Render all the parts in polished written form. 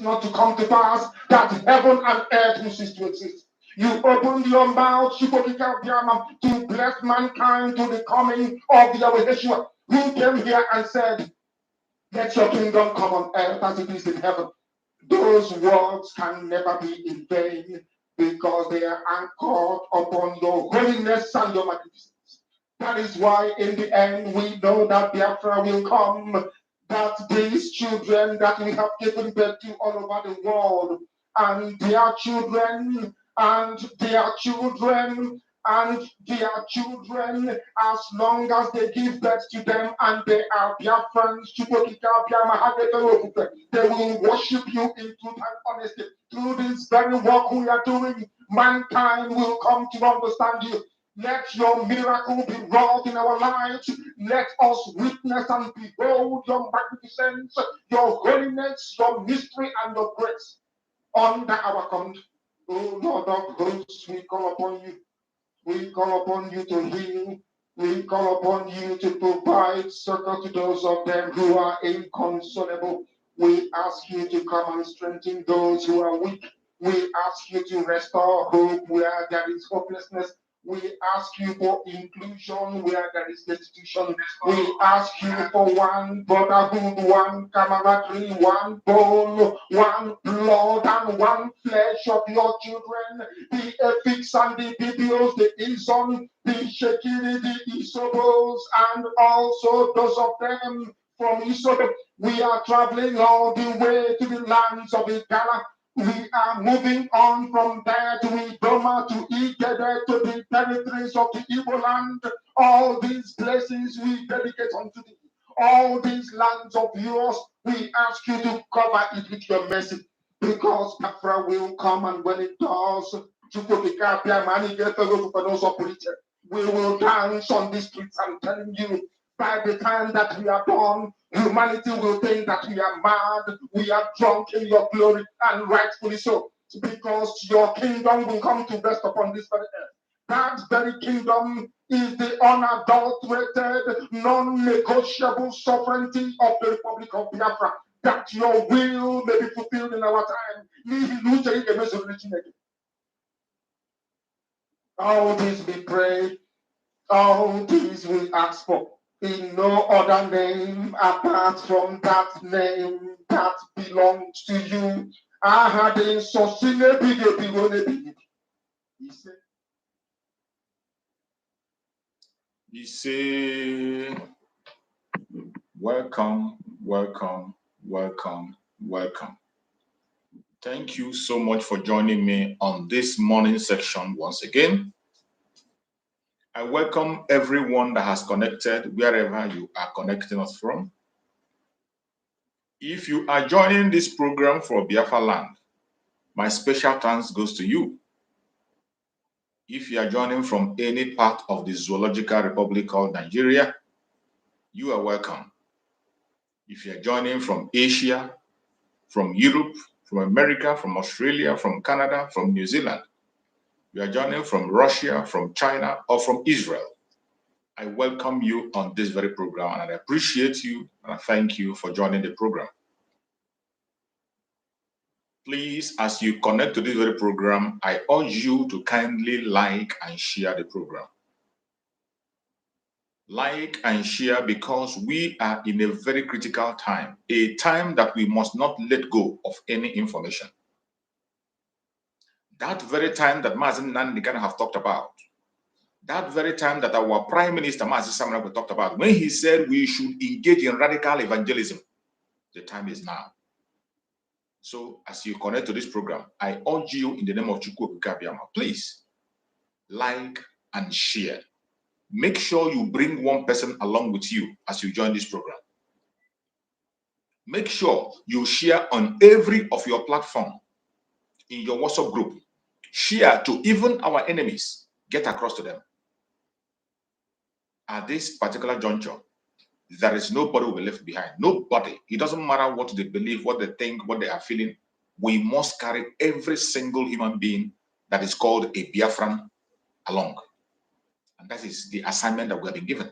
Not to come to pass, that heaven and earth will cease to exist. You opened your mouth to bless mankind to the coming of the Yeshua, who came here and said, let your kingdom come on earth as it is in heaven. Those words can never be in vain because they are anchored upon your holiness and your magnificence. That is why in the end we know that Biafra will come, that these children that we have given birth to all over the world, and their children, and their children, and their children, as long as they give birth to them and they are Biafrans, they will worship you in truth and honesty. Through this very work we are doing, mankind will come to understand you. Let your miracle be wrought in our lives. Let us witness and behold your magnificence, your holiness, your mystery, and your grace under our conduct. Oh Lord of hosts, we call upon you. We call upon you to heal. We call upon you to provide succor to those of them who are inconsolable. We ask you to come and strengthen those who are weak. We ask you to restore hope where there is hopelessness. We ask you for inclusion where there is destitution. We ask you for one brotherhood, one camaraderie, one bone, one blood, and one flesh of your children. The Epics and the Bibios, the Ison, the Shekiri, the Isobos, and also those of them from Isobo. We are traveling all the way to the lands of Igala. We are moving on from there to Idoma, to Igede, to the territories of the Igbo land. All these places we dedicate unto thee. All these lands of yours, we ask you to cover it with your mercy. Because Biafra will come, and when it does, we will dance on the streets. I'm telling you, by the time that we are done, humanity will think that we are mad, we are drunk in your glory, and rightfully so, because your kingdom will come to rest upon this very earth. That very kingdom is the unadulterated, non-negotiable sovereignty of the Republic of Biafra, that your will may be fulfilled in our time. All this we pray, all these we ask for, in no other name apart from that name that belongs to you. He said, welcome, welcome, welcome, welcome. Thank you so much for joining me on this morning section once again. I welcome everyone that has connected wherever you are connecting us from. If you are joining this program for Biafra land, my special thanks goes to you. If you are joining from any part of the Zoological Republic called Nigeria, you are welcome. If you are joining from Asia, from Europe, from America, from Australia, from Canada, from New Zealand, you are joining from Russia, from China, or from Israel, I welcome you on this very program, and I appreciate you and I thank you for joining the program. Please, as you connect to this very program, I urge you to kindly like and share the program. Like and share, because we are in a very critical time, a time that we must not let go of any information. That very time that Mazen Nandigan have talked about, that very time that our Prime Minister, Mazi Samuel, talked about, when he said we should engage in radical evangelism, the time is now. So as you connect to this program, I urge you in the name of Chukwu Kabiama, please like and share. Make sure you bring one person along with you as you join this program. Make sure you share on every of your platform, in your WhatsApp group. Share to even our enemies. Get across to them. At this particular juncture, there is nobody will be left behind. Nobody. It doesn't matter what they believe, what they think, what they are feeling. We must carry every single human being that is called a Biafran along. And that is the assignment that we have been given.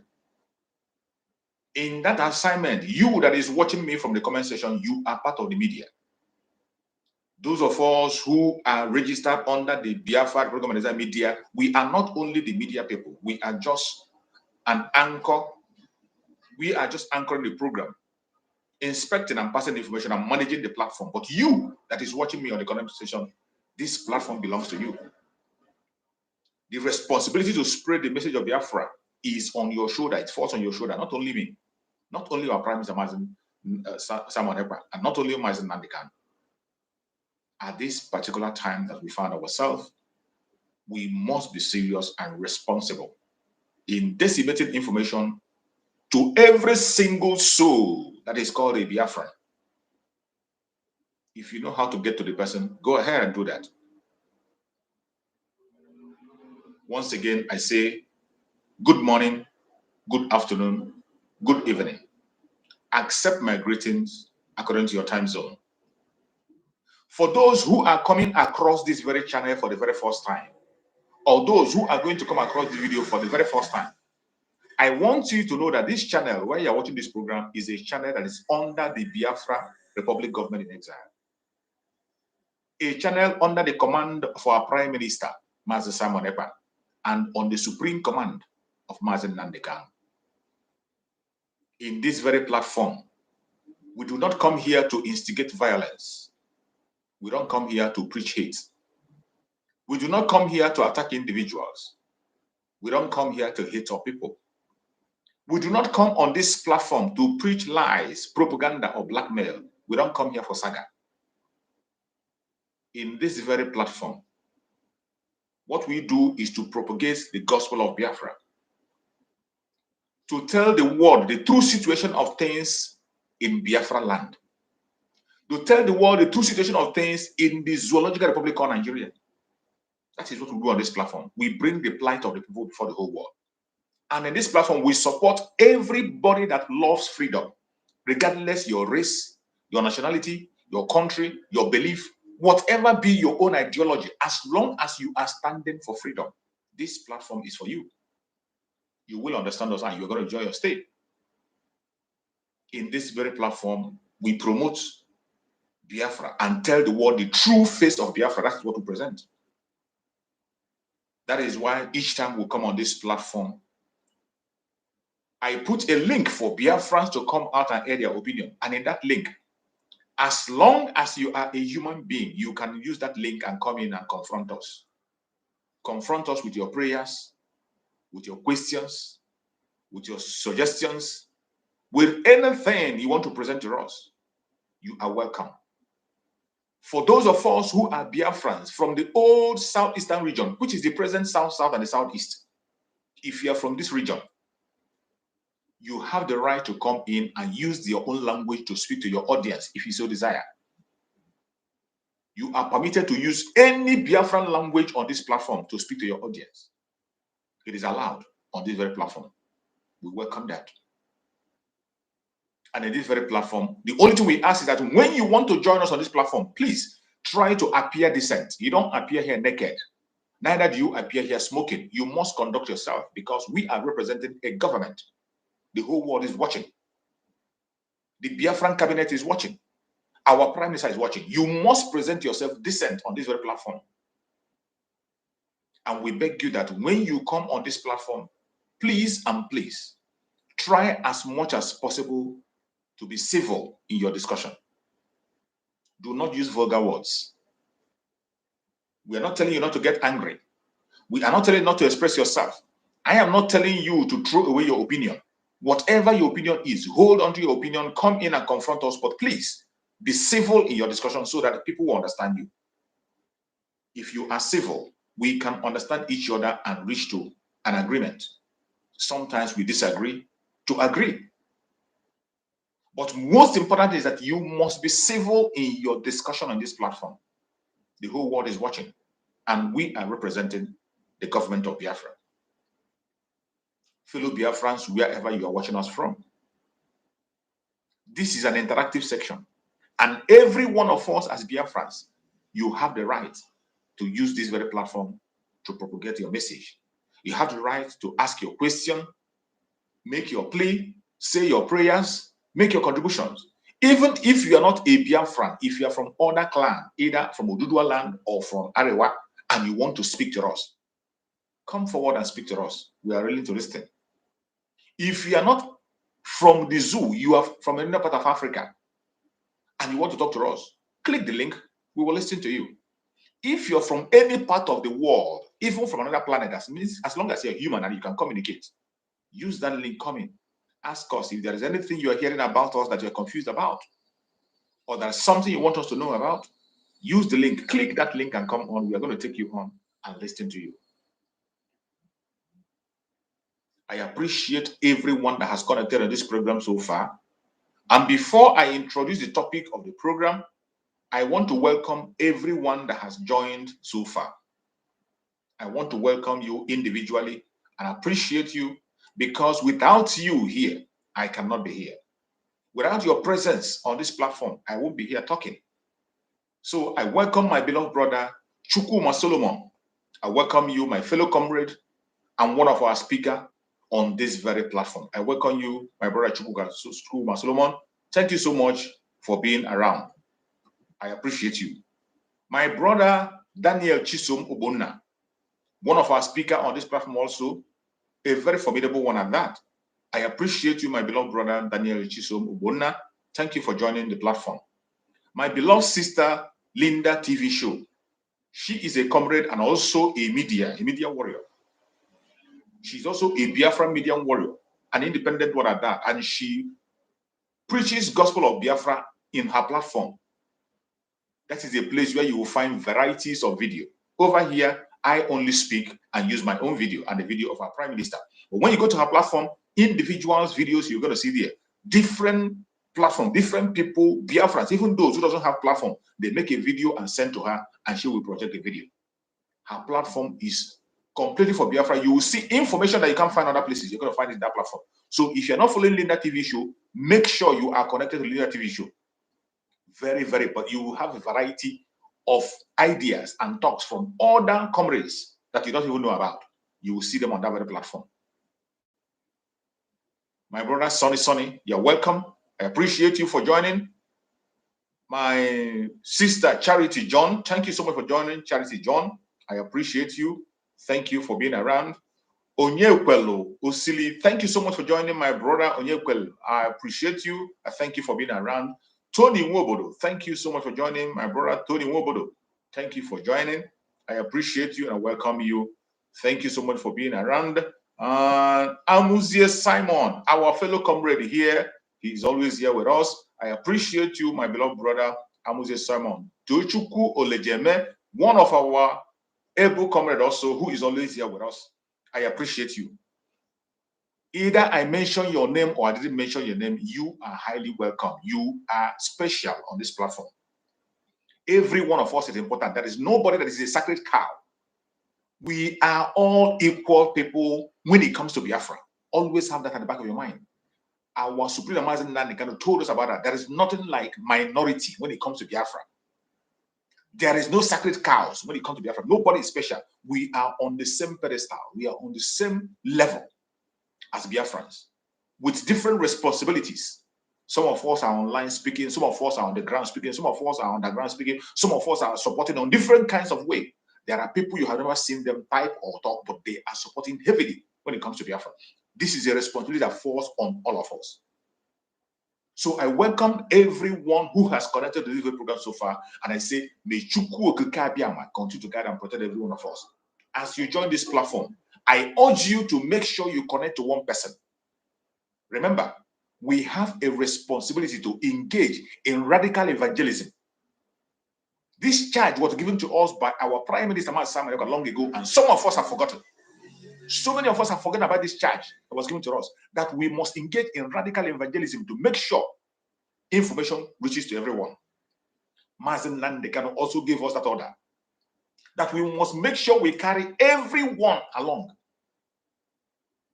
In that assignment, you that is watching me from the comment section, you are part of the media. Those of us who are registered under the Biafra Referendum media, we are not only the media people, we are just an anchor. We are just anchoring the program, inspecting and passing the information and managing the platform. But you that is watching me on the comment section, this platform belongs to you. The responsibility to spread the message of Biafra is on your shoulder. It falls on your shoulder, not only me, not only our Prime Minister Simon Ekpa, and not only Mazen Nandikan. At this particular time that we found ourselves, we must be serious and responsible in disseminating information to every single soul that is called a Biafran. If you know how to get to the person, go ahead and do that. Once again, I say good morning, good afternoon, good evening. Accept my greetings according to your time zone. For those who are coming across this very channel for the very first time, or those who are going to come across the video for the very first time, I want you to know that this channel, where you're watching this program, is a channel that is under the Biafra Republic Government in Exile. A channel under the command of our Prime Minister, Mazi Simon Ekpa, and on the supreme command of Mazen Nandikan. In this very platform, we do not come here to instigate violence. We don't come here to preach hate. We do not come here to attack individuals. We don't come here to hate our people. We do not come on this platform to preach lies, propaganda, or blackmail. We don't come here for saga. In this very platform, what we do is to propagate the gospel of Biafra, to tell the world the true situation of things in Biafra land, to tell the world the true situation of things in the Zoological Republic of Nigeria. That is what we do on this platform. We bring the plight of the people before the whole world. And in this platform, we support everybody that loves freedom, regardless your race, your nationality, your country, your belief, whatever be your own ideology, as long as you are standing for freedom, this platform is for you. You will understand us and you're going to enjoy your stay. In this very platform, we promote Biafra and tell the world the true face of Biafra. That's what we present. That is why each time we come on this platform, I put a link for Biafrans to come out and air their opinion. And in that link, as long as you are a human being, you can use that link and come in and confront us. Confront us with your prayers, with your questions, with your suggestions, with anything you want to present to us. You are welcome. For those of us who are Biafrans from the old southeastern region, which is the present south, south, and the southeast, If you are from this region, you have the right to come in and use your own language to speak to your audience if you so desire. You are permitted to use any Biafran language on this platform to speak to your audience. It is allowed on this very platform. We welcome that. And in this very platform, the only thing we ask is that when you want to join us on this platform, please try to appear decent. You don't appear here naked. Neither do you appear here smoking. You must conduct yourself because we are representing a government. The whole world is watching. The Biafran cabinet is watching. Our prime minister is watching. You must present yourself decent on this very platform. And we beg you that when you come on this platform, please and please try as much as possible to be civil in your discussion. Do not use vulgar words. We are not telling you not to get angry. We are not telling you not to express yourself. I am not telling you to throw away your opinion. Whatever your opinion is, hold on to your opinion, come in and confront us, but please be civil in your discussion so that people will understand you. If you are civil, we can understand each other and reach to an agreement. Sometimes we disagree to agree. But most important is that you must be civil in your discussion on this platform. The whole world is watching, and we are representing the government of Biafra. Fellow Biafrans, wherever you are watching us from, this is an interactive section, and every one of us as Biafrans, you have the right to use this very platform to propagate your message. You have the right to ask your question, make your plea, say your prayers, make your contributions. Even if you are not a Biafran, if you are from other clan, either from Oduduwa land or from Arewa, and you want to speak to us, come forward and speak to us. We are willing to listen. If you are not from the zoo, you are from another part of Africa, and you want to talk to us, click the link. We will listen to you. If you're from any part of the world, even from another planet, that means as long as you're human and you can communicate, use that link, come in. Ask us if there is anything you are hearing about us that you're confused about, or there's something you want us to know about. Use the link, click that link and come on. We are going to take you on and listen to you. I appreciate everyone that has connected on this program so far. And before I introduce the topic of the program, I want to welcome everyone that has joined so far. I want to welcome you individually and appreciate you, because without you here, I cannot be here. Without your presence on this platform, I won't be here talking. So I welcome my beloved brother, Chukwuma Solomon. I welcome you, my fellow comrade, and one of our speakers on this very platform. I welcome you, my brother Chukwuma Solomon. Thank you so much for being around. I appreciate you. My brother, Daniel Chisom Obonna, one of our speakers on this platform also, a very formidable one at that. I appreciate you, my beloved brother, Daniel Chisom Obonna. Thank you for joining the platform. My beloved sister, Linda TV Show. She is a comrade and also a media warrior. She's also a Biafra media warrior, an independent one at that. And she preaches gospel of Biafra in her platform. That is a place where you will find varieties of video. Over here, I only speak and use my own video and the video of our prime minister. But when you go to her platform, individuals' videos, you're going to see there different platform, different people, Biafrans, even those who doesn't have platform, they make a video and send to her, and she will project the video. Her platform is completely for Biafra. You will see information that you can't find other places. You're going to find it in that platform. So if you're not following Linda TV Show, make sure you are connected to Linda TV Show. Very, but you will have a variety of ideas and talks from other comrades that you don't even know about. You will see them on that very platform. My brother Sonny, you're welcome. I appreciate you for joining. My sister Charity John, thank you so much for joining. Charity John, I appreciate you. Thank you for being around. Onyekwelo Osili, thank you so much for joining, my brother Onyekwelo. I appreciate you. I thank you for being around. Tony Nwobodo, thank you so much for joining, my brother Tony Nwobodo. Thank you for joining. I appreciate you and I welcome you. Thank you so much for being around. Amuzie Simon, our fellow comrade here, he's always here with us. I appreciate you, my beloved brother Amuzie Simon. Tochuku Olejeme, one of our able comrade also, who is always here with us. I appreciate you. Either I mention your name or I didn't mention your name, you are highly welcome. You are special on this platform. Every one of us is important. There is nobody that is a sacred cow. We are all equal people when it comes to Biafra. Always have that at the back of your mind. Our Supreme Amazon Nandekano told us about that. There is nothing like minority when it comes to Biafra. There is no sacred cows when it comes to Biafra. Nobody is special. We are on the same pedestal. We are on the same level as Biafrans with different responsibilities. Some of us are online speaking. Some of us are on the ground speaking. Some of us are underground speaking. Some of us are supporting on different kinds of way. There are people you have never seen them type or talk, but they are supporting heavily when it comes to Biafra. This is a responsibility that falls on all of us. So I welcome everyone who has connected to this program so far, and I say, may Chukwu Okike Abiyama continue to guide and protect every one of us. As you join this platform, I urge you to make sure you connect to one person. Remember, we have a responsibility to engage in radical evangelism. This charge was given to us by our Prime Minister long ago, and some of us have forgotten. So many of us have forgotten about this charge that was given to us, that we must engage in radical evangelism to make sure information reaches to everyone. Mazen Nandekano also gave us that order, that we must make sure we carry everyone along.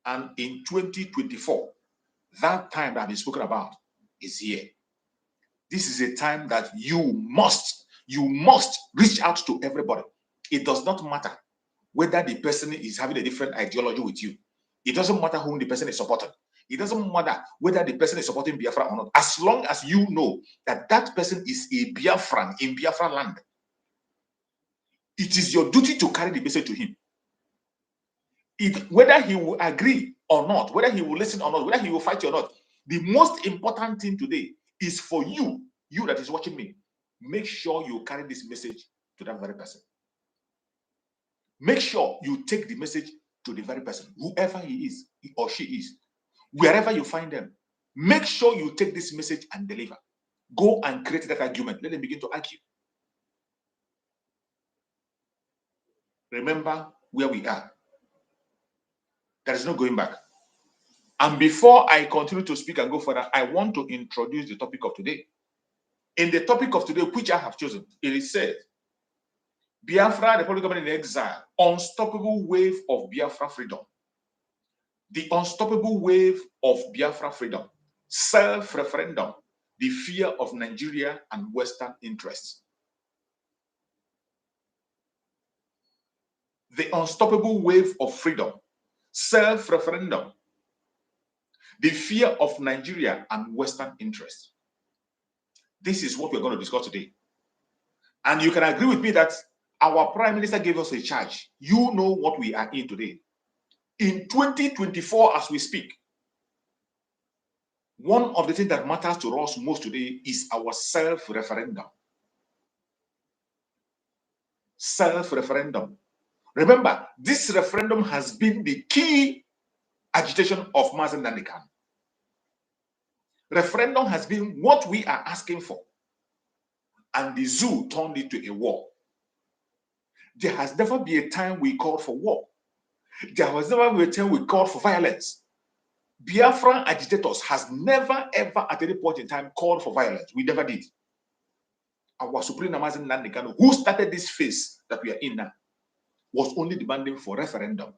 And in 2024, that time that I've been spoken about is here. This is a time that you must reach out to everybody. It does not matter whether the person is having a different ideology with you. It doesn't matter whom the person is supporting. It doesn't matter whether the person is supporting Biafra or not. As long as you know that that person is a Biafran in Biafra land, it is your duty to carry the message to him. Whether he will agree or not, whether he will listen or not, whether he will fight you or not, the most important thing today is for you that is watching me, make sure you carry this message to that very person. Make sure you take the message to the very person, whoever he is, he or she is, wherever you find them. Make sure you take this message and deliver. Go and create that argument. Let them begin to argue. Remember where we are. There is no going back. And before I continue to speak and go further, I want to introduce the topic of today. In the topic of today, which I have chosen, it is said, Biafra, the Republic of Government in Exile, unstoppable wave of Biafra freedom. The unstoppable wave of Biafra freedom, self-referendum, the fear of Nigeria and Western interests. The unstoppable wave of freedom, self-referendum, the fear of Nigeria and Western interests. This is what we're going to discuss today. And you can agree with me that our Prime Minister gave us a charge. You know what we are in today. In 2024, as we speak, one of the things that matters to us most today is our self-referendum. Self-referendum. Remember, this referendum has been the key agitation of Mazen Nandekan. Referendum has been what we are asking for. And the zoo turned it to a war. There has never been a time we called for war. There has never been a time we called for violence. Biafran agitators has never, ever at any point in time called for violence. We never did. Our Supreme Amazon Nandekano, who started this phase that we are in now, was only demanding for referendum.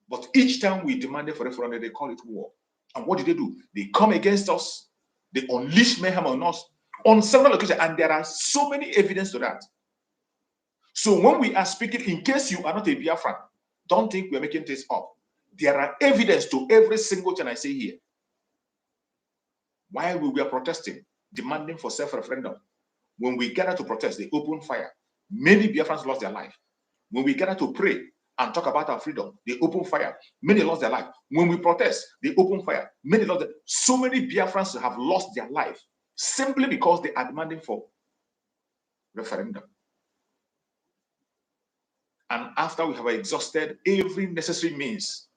But each time we demanded for referendum, they call it war. And what did they do? They come against us. They unleash mayhem on us on several occasions. And there are so many evidence to that. So when we are speaking, in case you are not a Biafran, don't think we're making this up. There are evidence to every single thing I say here. While we were protesting, demanding for self-referendum, when we gather to protest, they open fire. Many Biafrans lost their life. When we gather to pray and talk about our freedom, they open fire. Many lost their life. When we protest, they open fire. Many lost their life. So many Biafrans have lost their life simply because they are demanding for referendum. And after we have exhausted every necessary means,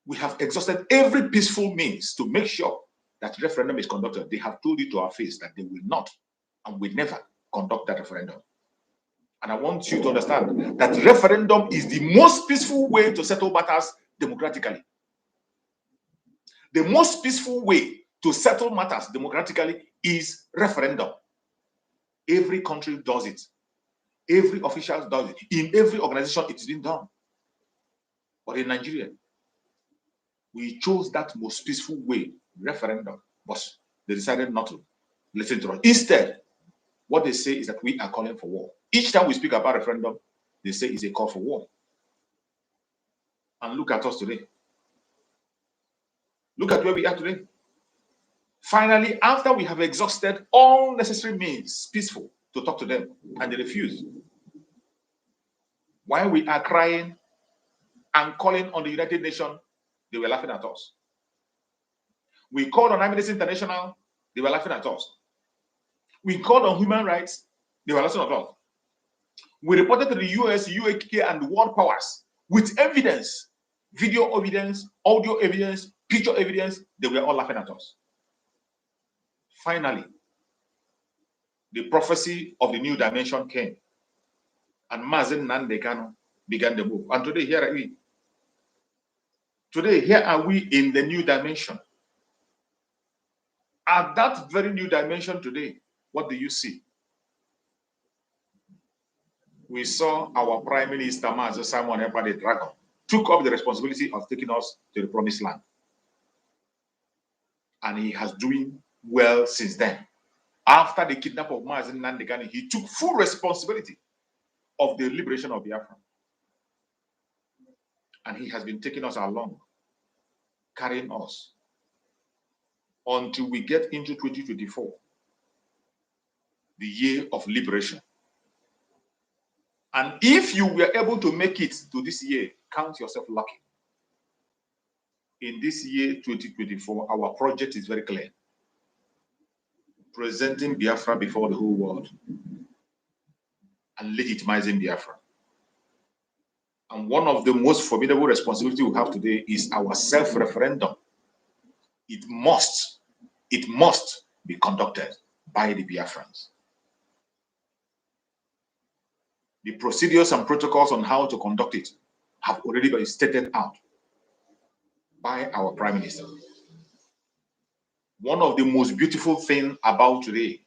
we have exhausted every peaceful means to make sure that referendum is conducted. They have told you to our face that they will not and will never conduct that referendum. And I want you to understand that referendum is the most peaceful way to settle matters democratically. The most peaceful way to settle matters democratically is referendum. Every country does it. Every official does it. In every organization, it is being done. But in Nigeria, we chose that most peaceful way, referendum, but they decided not to listen to us. Instead, what they say is that we are calling for war. Each time we speak about referendum, they say it's a call for war. And look at us today. Look at where we are today. Finally, after we have exhausted all necessary means, peaceful, to talk to them, and they refuse. While we are crying and calling on the United Nations, they were laughing at us. We called on Amnesty International, they were laughing at us. We called on human rights, they were laughing at us. We reported to the US, UAK, and the world powers with evidence, video evidence, audio evidence, picture evidence, they were all laughing at us. Finally, the prophecy of the new dimension came, and Mazen Nandekano began the move. And today, here are we. Today, here are we in the new dimension. At that very new dimension today, what do you see? We saw our Prime Minister, Mazen Simon Ekpa the Dragon, took up the responsibility of taking us to the promised land. And he has doing well since then. After the kidnapping of Mazen Nandekano, he took full responsibility of the liberation of Biafra. And he has been taking us along, carrying us, until we get into 2024, the year of liberation. And if you were able to make it to this year, count yourself lucky. In this year, 2024, our project is very clear. Presenting Biafra before the whole world and legitimizing Biafra. And one of the most formidable responsibilities we have today is our self-referendum. It must be conducted by the Biafrans. The procedures and protocols on how to conduct it have already been stated out by our Prime Minister. One of the most beautiful things about today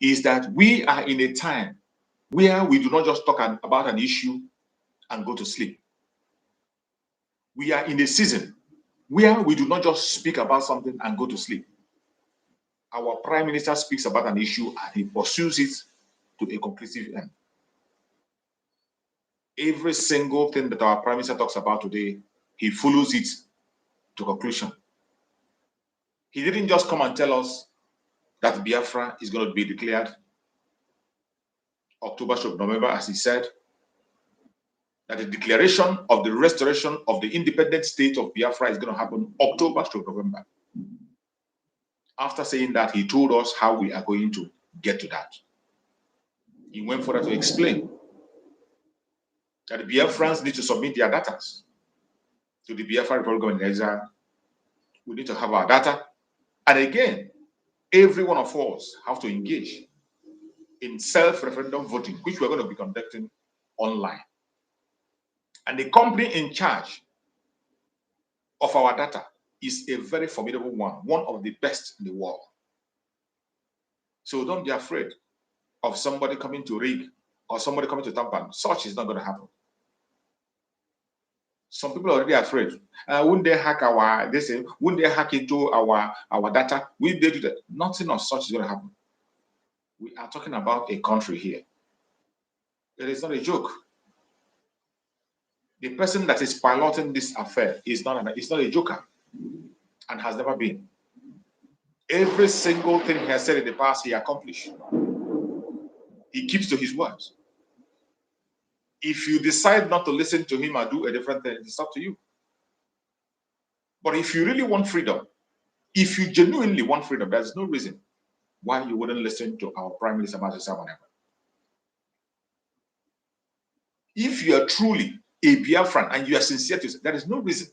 is that we are in a time where we do not just talk about an issue and go to sleep. We are in a season where we do not just speak about something and go to sleep. Our Prime Minister speaks about an issue and he pursues it to a conclusive end. Every single thing that our Prime Minister talks about today, he follows it to conclusion. He didn't just come and tell us that Biafra is going to be declared October/November, as he said, that the declaration of the restoration of the independent state of Biafra is going to happen October/November. After saying that, he told us how we are going to get to that. He went further to explain that the Biafrans need to submit their data to the Biafra Republic of Nigeria. We need to have our data. And again, every one of us have to engage in self-referendum voting, which we're going to be conducting online. And the company in charge of our data is a very formidable one of the best in the world. So don't be afraid of somebody coming to rig or somebody coming to tamper. Such is not going to happen. Some people are already afraid. Wouldn't they hack our, they say, wouldn't they hack into our data? Will they do that? Nothing of such is going to happen. We are talking about a country here. It is not a joke. The person that is piloting this affair is not a joker and has never been. Every single thing he has said in the past, he accomplished. He keeps to his words. If you decide not to listen to him or do a different thing, it's up to you. But if you really want freedom, if you genuinely want freedom, there's no reason why you wouldn't listen to our Prime Minister, Mazen Simon Ekpa. If you are truly a Biafran and you are sincere to, there is no reason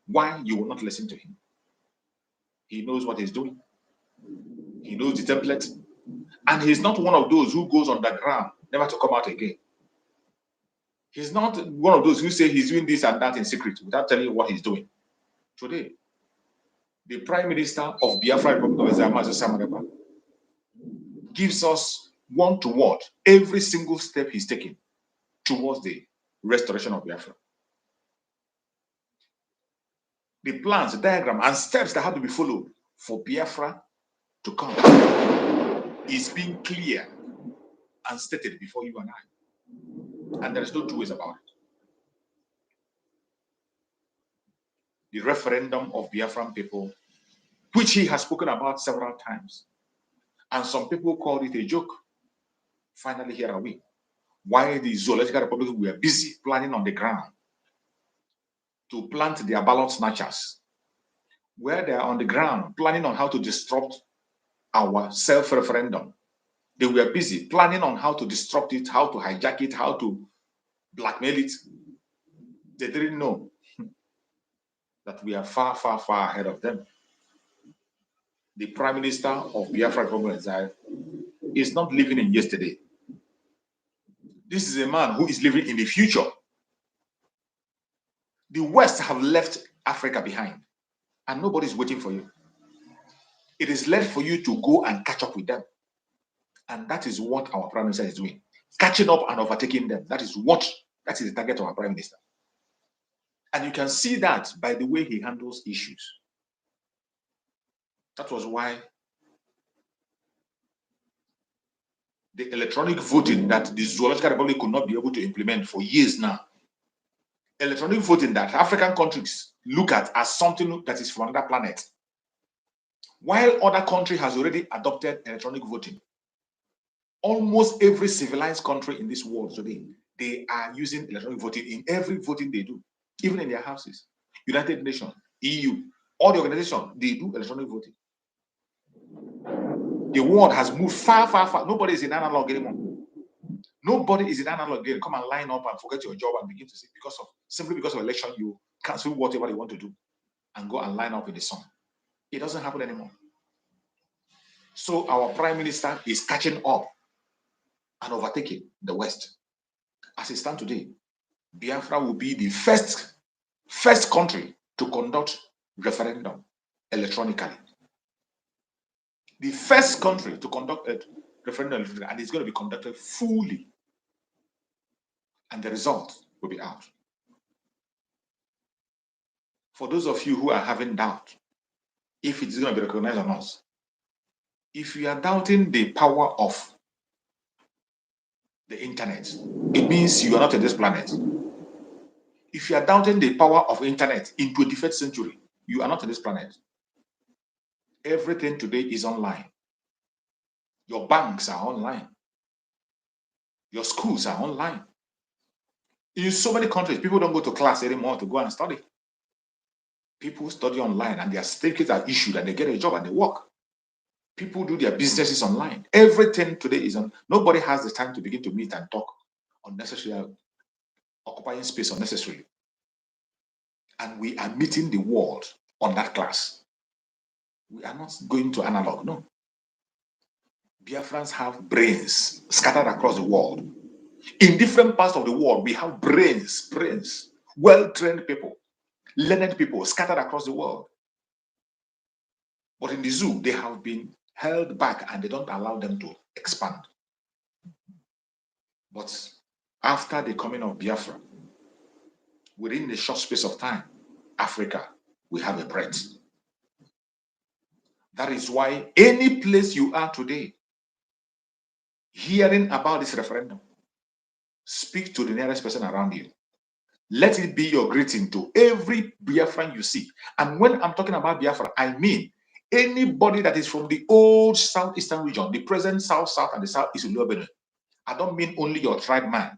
why you will not listen to him. He knows what he's doing. He knows the template. And he's not one of those who goes underground, never to come out again. He's not one of those who say he's doing this and that in secret without telling you what he's doing. Today, The Prime Minister of Biafra Republic of Israel, gives us one-to-one every single step he's taking towards the restoration of Biafra. The plans, the diagram, and steps that have to be followed for Biafra to come is being clear and stated before you and I. And there is no two ways about it. The referendum of Biafran people, which he has spoken about several times, and some people called it a joke. Finally, here are we. While the Zoological Republic were busy planning on the ground to plant their ballot snatchers, where they are on the ground planning on how to disrupt our self-referendum. They were busy planning on how to disrupt it, how to hijack it, how to blackmail it. They didn't know that we are far, far, far ahead of them. The Prime Minister of Biafra Republic is not living in yesterday. This is a man who is living in the future. The West have left Africa behind, and nobody is waiting for you. It is left for you to go and catch up with them. And that is what our Prime Minister is doing. Catching up and overtaking them. That is the target of our Prime Minister. And you can see that by the way he handles issues. That was why the electronic voting that the Zoological Republic could not be able to implement for years now. Electronic voting that African countries look at as something that is from another planet. While other country has already adopted electronic voting, almost every civilized country in this world today, they are using electronic voting in every voting they do, even in their houses. United Nations, EU, all the organizations, they do electronic voting. The world has moved far, far, far. Nobody is in analog anymore. Nobody is in analog again. Come and line up and forget your job and begin to see simply because of election, you cancel whatever you want to do and go and line up in the sun. It doesn't happen anymore. So our Prime Minister is catching up and overtaking the West. As it stands today, Biafra will be the first country to conduct referendum electronically. The first country to conduct a referendum electronically, and it's going to be conducted fully. And the result will be out. For those of you who are having doubt if it's going to be recognized or not, if you are doubting the power of the internet, it means you are not on this planet. If you are doubting the power of internet in 21st century, you are not on this planet. Everything today is online. Your banks are online. Your schools are online. In so many countries, people don't go to class anymore to go and study. People study online and their certificates are issued and they get a job and they work. People do their businesses online. Everything today is on. Nobody has the time to begin to meet and talk unnecessarily, occupying space unnecessarily. And we are meeting the world on that class. We are not going to analog, no. Biafrans have brains scattered across the world. In different parts of the world, we have brains, well-trained people, learned people scattered across the world. But in the zoo, they have been held back and they don't allow them to expand. But after the coming of Biafra, within a short space of time, Africa will have a breath. That is why any place you are today, hearing about this referendum, speak to the nearest person around you. Let it be your greeting to every Biafran you see. And when I'm talking about Biafra, I mean anybody that is from the old southeastern region, the present south, and the southeast of Lebanon. I don't mean only your tribe man.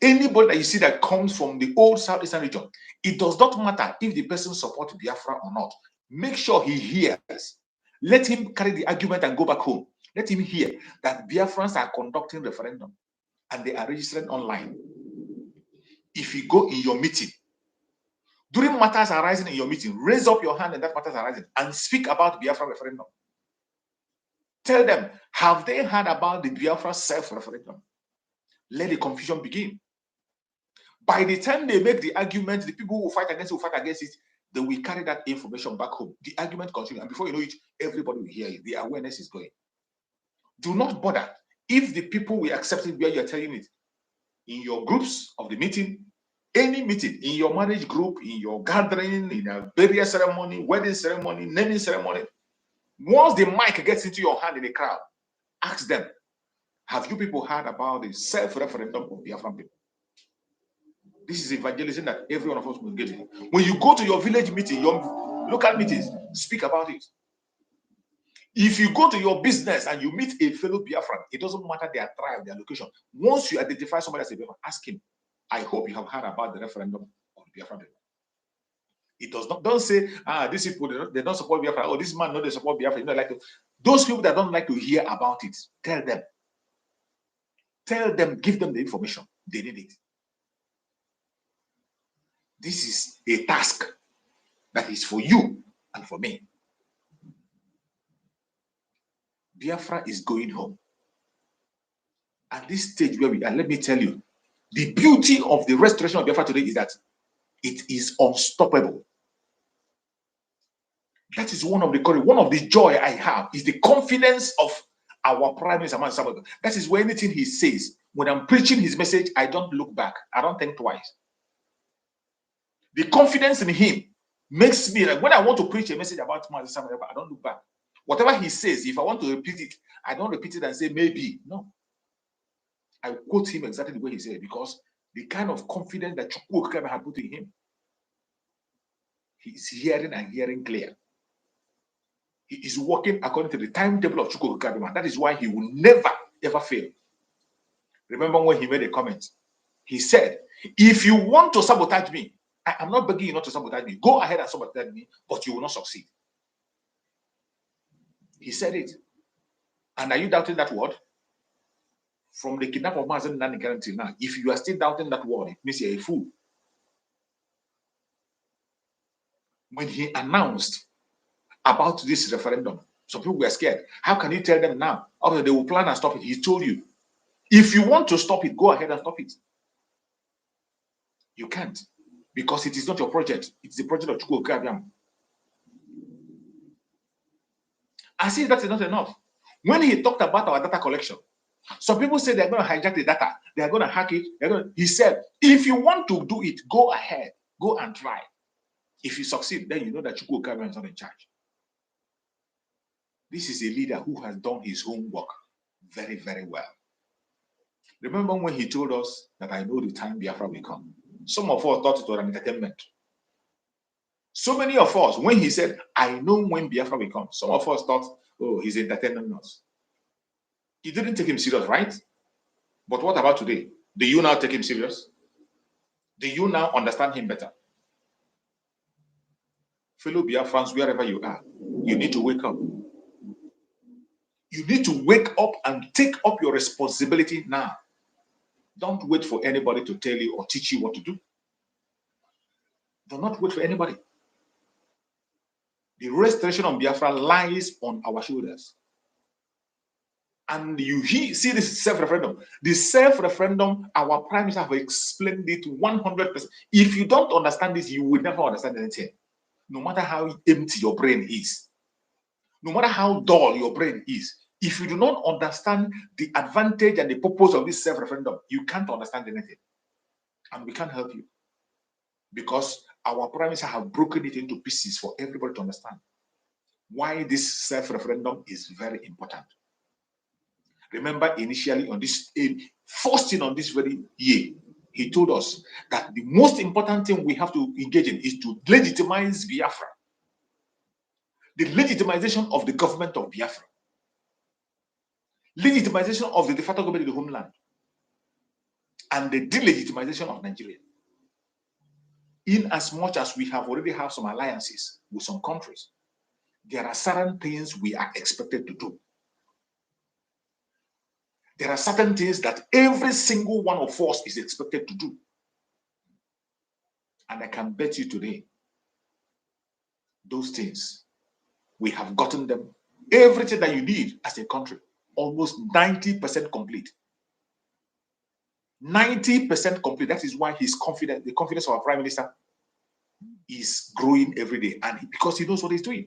Anybody that you see that comes from the old southeastern region, it does not matter if the person supports Biafra or not. Make sure he hears. Let him carry the argument and go back home. Let him hear that Biafrans are conducting referendum and they are registered online. If you go in your meeting, during matters arising in your meeting, raise up your hand and that matters arising and speak about Biafra referendum. Tell them, have they heard about the Biafra self-referendum? Let the confusion begin. By the time they make the argument, the people who will fight against it, They will carry that information back home. The argument continues, and before you know it, everybody will hear it. The awareness is going. Do not bother. If the people will accept it where you're telling it, in your groups of the meeting, any meeting, in your marriage group, in your gathering, in a burial ceremony, wedding ceremony, naming ceremony, once the mic gets into your hand in the crowd, ask them, have you people heard about the self-referendum of Biafran people? This is evangelism that every one of us will get in. When you go to your village meeting, your local meetings, speak about it. If you go to your business and you meet a fellow Biafran, it doesn't matter their tribe, their location. Once you identify somebody as a Biafran, ask him, I hope you have heard about the referendum of the Biafran people. It does not, don't say, these people, they don't support Biafra. Oh, this man, no, they support Biafra. You know, like those people that don't like to hear about it, tell them. Tell them, give them the information. They need it. This is a task that is for you and for me. Biafra is going home. At this stage where we are, let me tell you, the beauty of the restoration of Biafra today is that it is unstoppable. That is one of the joy I have is the confidence of our Prime Minister. That is where anything he says, when I'm preaching his message, I don't look back. I don't think twice. The confidence in him makes me, like when I want to preach a message about I don't look back. Whatever he says, if I want to repeat it, I don't repeat it and say maybe. No. I quote him exactly the way he said it, because the kind of confidence that Chukwu had put in him, he is hearing and hearing clear. He is working according to the timetable of Chukwu. That is why he will never, ever fail. Remember when he made a comment? He said, if you want to sabotage me, I am not begging you not to sabotage me. Go ahead and sabotage me, but you will not succeed. He said it. And are you doubting that word? From the kidnap of Mazen Nanika until now, if you are still doubting that word, it means you're a fool. When he announced about this referendum, some people were scared. How can you tell them now? After they will plan and stop it. He told you, if you want to stop it, go ahead and stop it. You can't, because it is not your project. It's the project of Chukwu Okabiam. I see that is not enough. When he talked about our data collection, some people say they're going to hijack the data, they're going to hack it. He said, if you want to do it, go ahead, go and try. If you succeed, then you know that Chukwu Okabiam is not in charge. This is a leader who has done his homework very, very well. Remember when he told us that I know the time Biafra will come? Some of us thought it was an entertainment. So many of us, when he said, I know when Biafra will come, some of us thought, oh, he's entertaining us. You didn't take him serious, right? But what about today? Do you now take him serious? Do you now understand him better? Fellow Biafrans, wherever you are, you need to wake up. You need to wake up and take up your responsibility now. Don't wait for anybody to tell you or teach you what to do. Do not wait for anybody. The restoration of Biafra lies on our shoulders. And you see this self-referendum. The self-referendum, our Prime Minister have explained it 100%. If you don't understand this, you will never understand anything. No matter how empty your brain is, no matter how dull your brain is, if you do not understand the advantage and the purpose of this self-referendum, you can't understand anything. And we can't help you. Because our Prime Minister have broken it into pieces for everybody to understand why this self-referendum is very important. Remember, initially on this, first thing on this very year, he told us that the most important thing we have to engage in is to legitimize Biafra. The legitimization of the government of Biafra. Legitimization of the de facto government of the homeland. And the delegitimization of Nigeria. In as much as we have already have some alliances with some countries, there are certain things we are expected to do. There are certain things that every single one of us is expected to do. And I can bet you today, those things, we have gotten them. Everything that you need as a country, almost 90% complete. 90% complete. That is why he's confident, the confidence of our Prime Minister is growing every day, and because he knows what he's doing.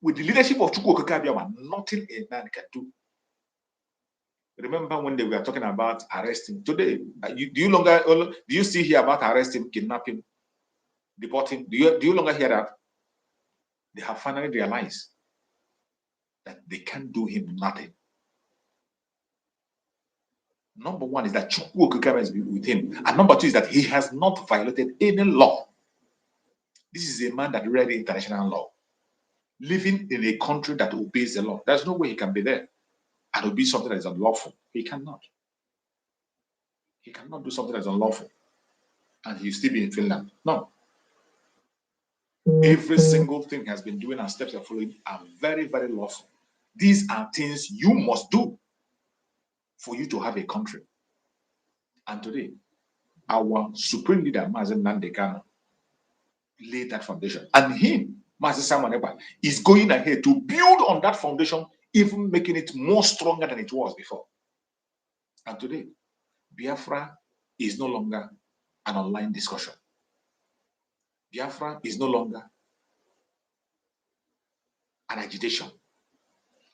With the leadership of Chukwu Okeke Abiama, nothing a man can do. Remember when they were talking about arresting today? Do you still hear about arresting, kidnapping, deporting? Do you longer hear that? They have finally realized that they can't do him nothing. Number one is that Chukwu Okeke is with him, and number two is that he has not violated any law. This is a man that read international law, living in a country that obeys the law. There's no way he can be there and obey something that is unlawful. He cannot. He cannot do something that is unlawful, and he'll still be in Finland. No. Every single thing he has been doing and steps are following are very, very lawful. These are things you must do for you to have a country. And today, our supreme leader, Mazen Nandekano, laid that foundation. And him, Mazen Simon Ekpa, is going ahead to build on that foundation, even making it more stronger than it was before. And today, Biafra is no longer an online discussion. Biafra is no longer an agitation.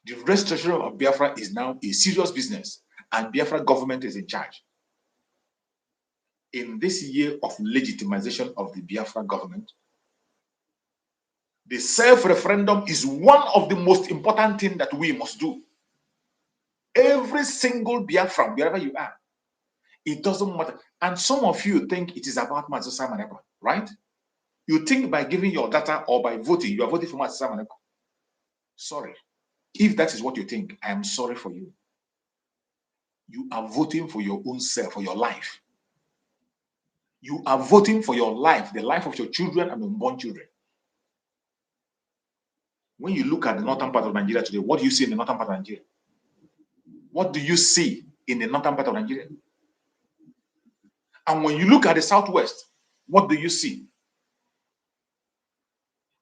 The restoration of Biafra is now a serious business, and Biafra government is in charge. In this year of legitimization of the Biafra government, the self-referendum is one of the most important things that we must do. Every single Biafran, wherever you are, it doesn't matter. And some of you think it is about Mazi Simon Ekpa, right? You think by giving your data or by voting, you are voting for Mazi Simon Ekpa. Sorry. If that is what you think, I am sorry for you. You are voting for your own self, for your life. You are voting for your life, the life of your children and unborn children. When you look at the northern part of Nigeria today, what do you see in the northern part of Nigeria? What do you see in the northern part of Nigeria? And when you look at the southwest, what do you see?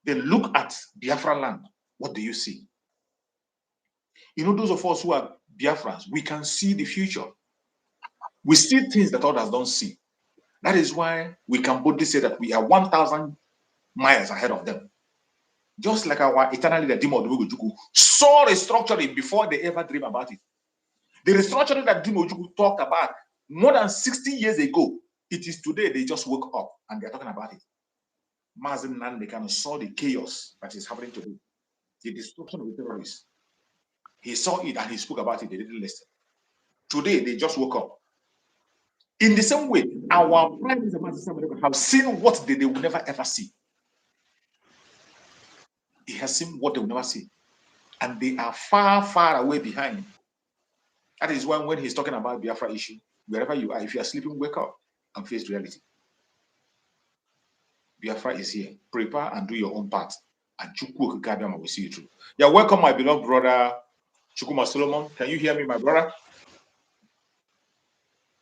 Then look at Biafra land. What do you see? You know, those of us who are Biafrans, we can see the future. We see things that others don't see. That is why we can boldly say that we are 1,000 miles ahead of them. Just like our eternal leader, Dimo Odumojuku, saw restructuring before they ever dream about it. The restructuring that Dimo Odumojuku talked about more than 60 years ago, it is today they just woke up and they're talking about it. Mazen Nandekano saw the chaos that is happening today, the destruction of the terrorists. He saw it and he spoke about it. They didn't listen. Today they just woke up. In the same way, our prime minister have seen what they will never ever see. He has seen what they will never see. And they are far, far away behind. That is why when he's talking about Biafra issue, wherever you are, if you are sleeping, wake up and face reality. Biafra is here. Prepare and do your own part. And Chukwu Okeke Abiama will see you through. Yeah, welcome, my beloved brother Chukuma Solomon. Can you hear me, my brother?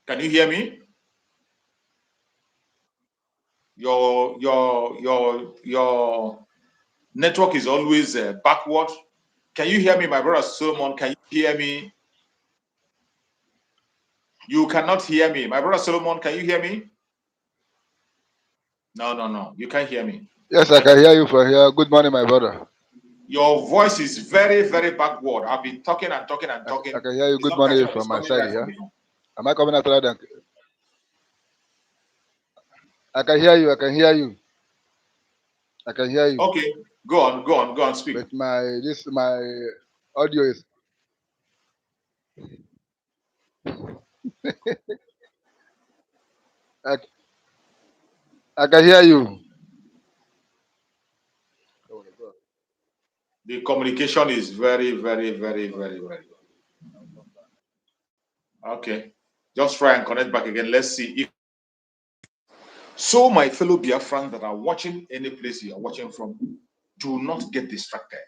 Can you hear me? Your network is always backward. Can you hear me, my brother Solomon? Can you hear me? You cannot hear me. My brother Solomon, can you hear me? No. You can't hear me. Yes, I can hear you from here. Good morning, my brother. Your voice is very, very backward. I've been talking and talking and talking. I can hear you. Good morning from my side here. Am I coming out loud? I can hear you. I can hear you. I can hear you. Okay, go on, speak. But my audio is. I can hear you. The communication is very, very, very, very, very. Okay, just try and connect back again. Let's see if. So, my fellow Biafrans that are watching any place you are watching from, do not get distracted.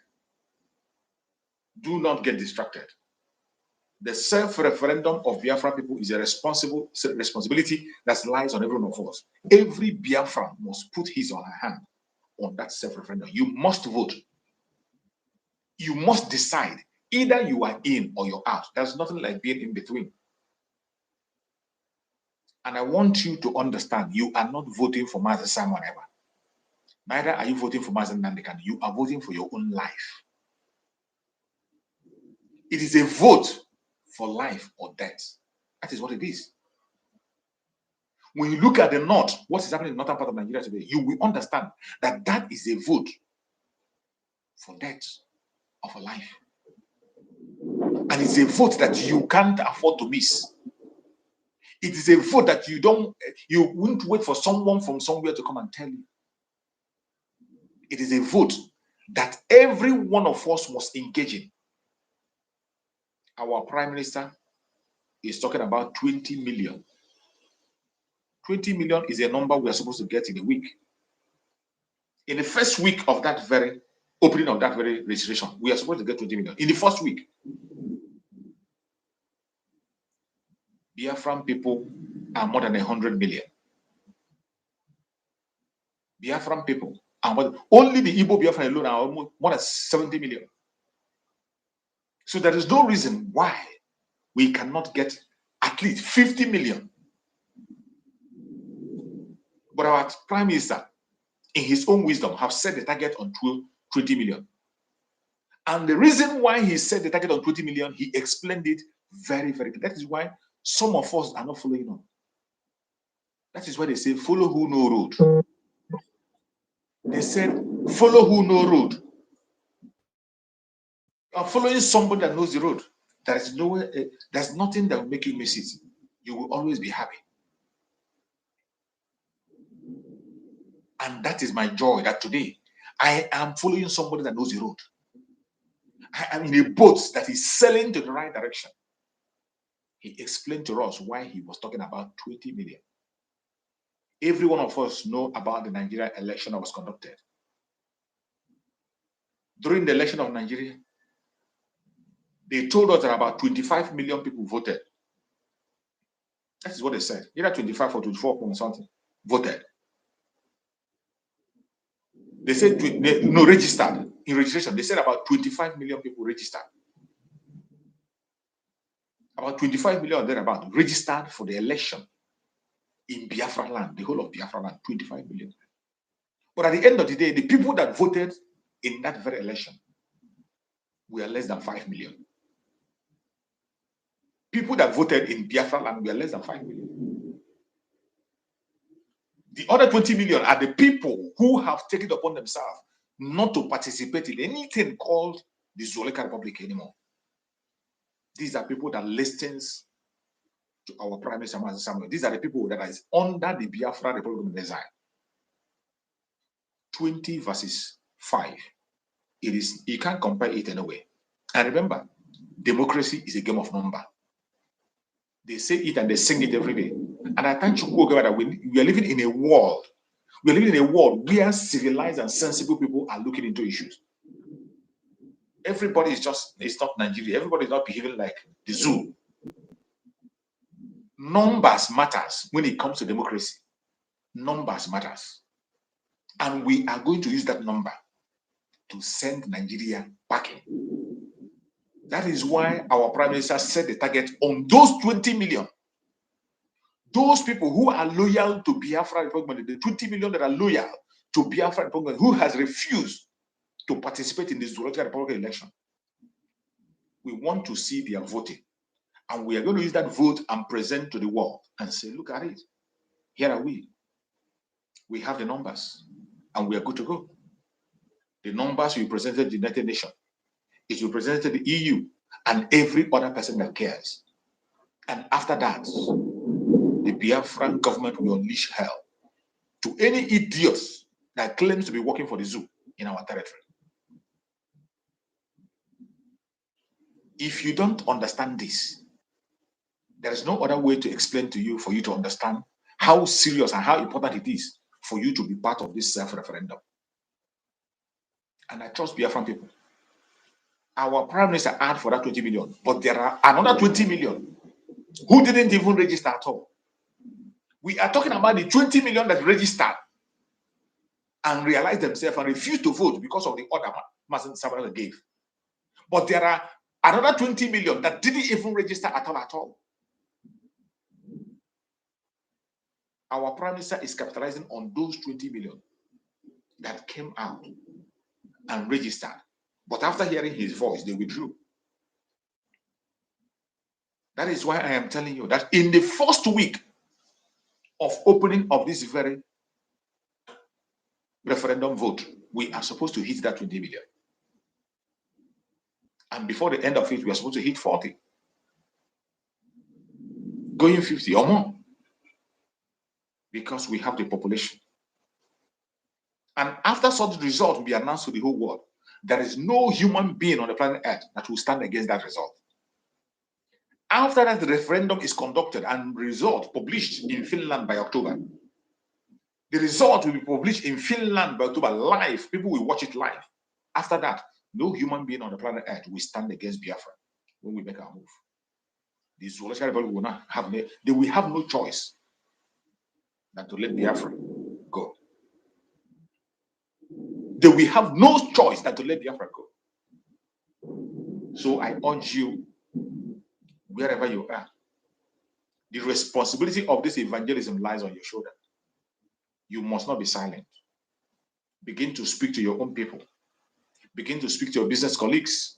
Do not get distracted. The self-referendum of Biafra people is a responsibility that lies on every one of us. Every Biafran must put his or her hand on that self-referendum. You must vote. You must decide. Either you are in or you're out. There's nothing like being in between. And I want you to understand, you are not voting for Mazi Simon Ekpa. Neither are you voting for Mazen Nandekan. You are voting for your own life. It is a vote for life or death. That is what it is. When you look at the north, what is happening in the northern part of Nigeria today, you will understand that that is a vote for death or for life. And it's a vote that you can't afford to miss. It is a vote that you won't wait for someone from somewhere to come and tell you. It is a vote that every one of us must engage in. Our Prime Minister is talking about 20 million. 20 million is a number we are supposed to get in a week. In the first week of that very opening of that very registration, we are supposed to get 20 million. In the first week, Biafran people are more than 100 million. Biafran people are only the Igbo Biafran alone are almost more than 70 million. So there is no reason why we cannot get at least 50 million. But our Prime Minister, in his own wisdom, have set the target on 20 million. And the reason why he set the target on 20 million, he explained it very, very good. That is why some of us are not following on. That is why they say, follow who know road. They said, follow who know road. You are following somebody that knows the road. There is nowhere, there's nothing that will make you miss it. You will always be happy. And that is my joy, that today I am following somebody that knows the road. I am in a boat that is sailing to the right direction. He explained to us why he was talking about 20 million. Every one of us know about the Nigeria election that was conducted. During the election of Nigeria, they told us that about 25 million people voted. That is what they said. Either 25 or 24 point something voted. They said, no, registered. In registration, they said about 25 million people registered. About 25 million thereabout registered for the election in Biafra land, the whole of Biafra land, 25 million. But at the end of the day, the people that voted in that very election were less than 5 million. People that voted in Biafra land were less than 5 million. The other 20 million are the people who have taken it upon themselves not to participate in anything called the Zoleka Republic anymore. These are people that listens to our Prime Minister Samuel. These are the people that are under the Biafra Republic of Exile. 20 verses 5. It is, you can't compare it anyway. And remember, democracy is a game of number. They say it and they sing it every day. And I thank you, God, that we are living in a world. We are living in a world where civilized and sensible people are looking into issues. Everybody is just, it's not Nigeria. Everybody is not behaving like the zoo. Numbers matters when it comes to democracy. Numbers matters. And we are going to use that number to send Nigeria packing. That is why our Prime Minister set the target on those 20 million. Those people who are loyal to Biafra Republic, the 20 million that are loyal to Biafra Republic, who has refused to participate in this Zoleka Republic election. We want to see their voting. And we are going to use that vote and present to the world and say, look at it. Here are we. We have the numbers and we are good to go. The numbers we presented to the United Nations. It will present to the EU and every other person that cares. And after that, the Biafran government will unleash hell to any idiots that claims to be working for the zoo in our territory. If you don't understand this, there is no other way to explain to you for you to understand how serious and how important it is for you to be part of this self-referendum. And I trust Biafran people. Our Prime Minister asked for that 20 million, but there are another 20 million who didn't even register at all. We are talking about the 20 million that registered and realized themselves and refused to vote because of the order Mazen Samuel gave. But there are another 20 million that didn't even register at all. Our Prime Minister is capitalizing on those 20 million that came out and registered. But after hearing his voice, they withdrew. That is why I am telling you that in the first week of opening of this very referendum vote, we are supposed to hit that 20 million. And before the end of it, we are supposed to hit 40. Going 50 or more. Because we have the population. And after such result will be announced to the whole world, there is no human being on the planet Earth that will stand against that result. After that, the referendum is conducted and result published in Finland by October. The result will be published in Finland by October live. People will watch it live. After that, no human being on the planet Earth will stand against Biafra when we make our move. The Zoological Republic will not have they will have no choice than to let Biafra go. They will have no choice than to let Biafra go. So I urge you, wherever you are, the responsibility of this evangelism lies on your shoulder. You must not be silent. Begin to speak to your own people. Begin to speak to your business colleagues.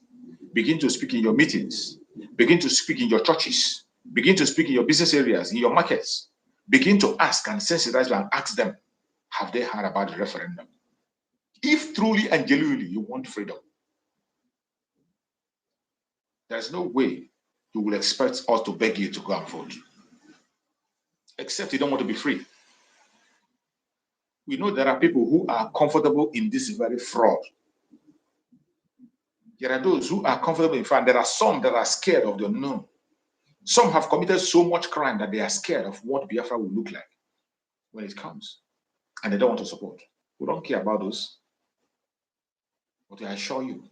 Begin to speak in your meetings. Begin to speak in your churches. Begin to speak in your business areas, in your markets. Begin to ask and sensitize them and ask them, have they heard about the referendum? If truly and genuinely you want freedom, there's no way you will expect us to beg you to go and vote. Except you don't want to be free. We know there are people who are comfortable in this very fraud. There are those who are comfortable in fraud. There are some that are scared of the unknown. Some have committed so much crime that they are scared of what Biafra will look like when it comes. And they don't want to support. We don't care about those. But I assure you,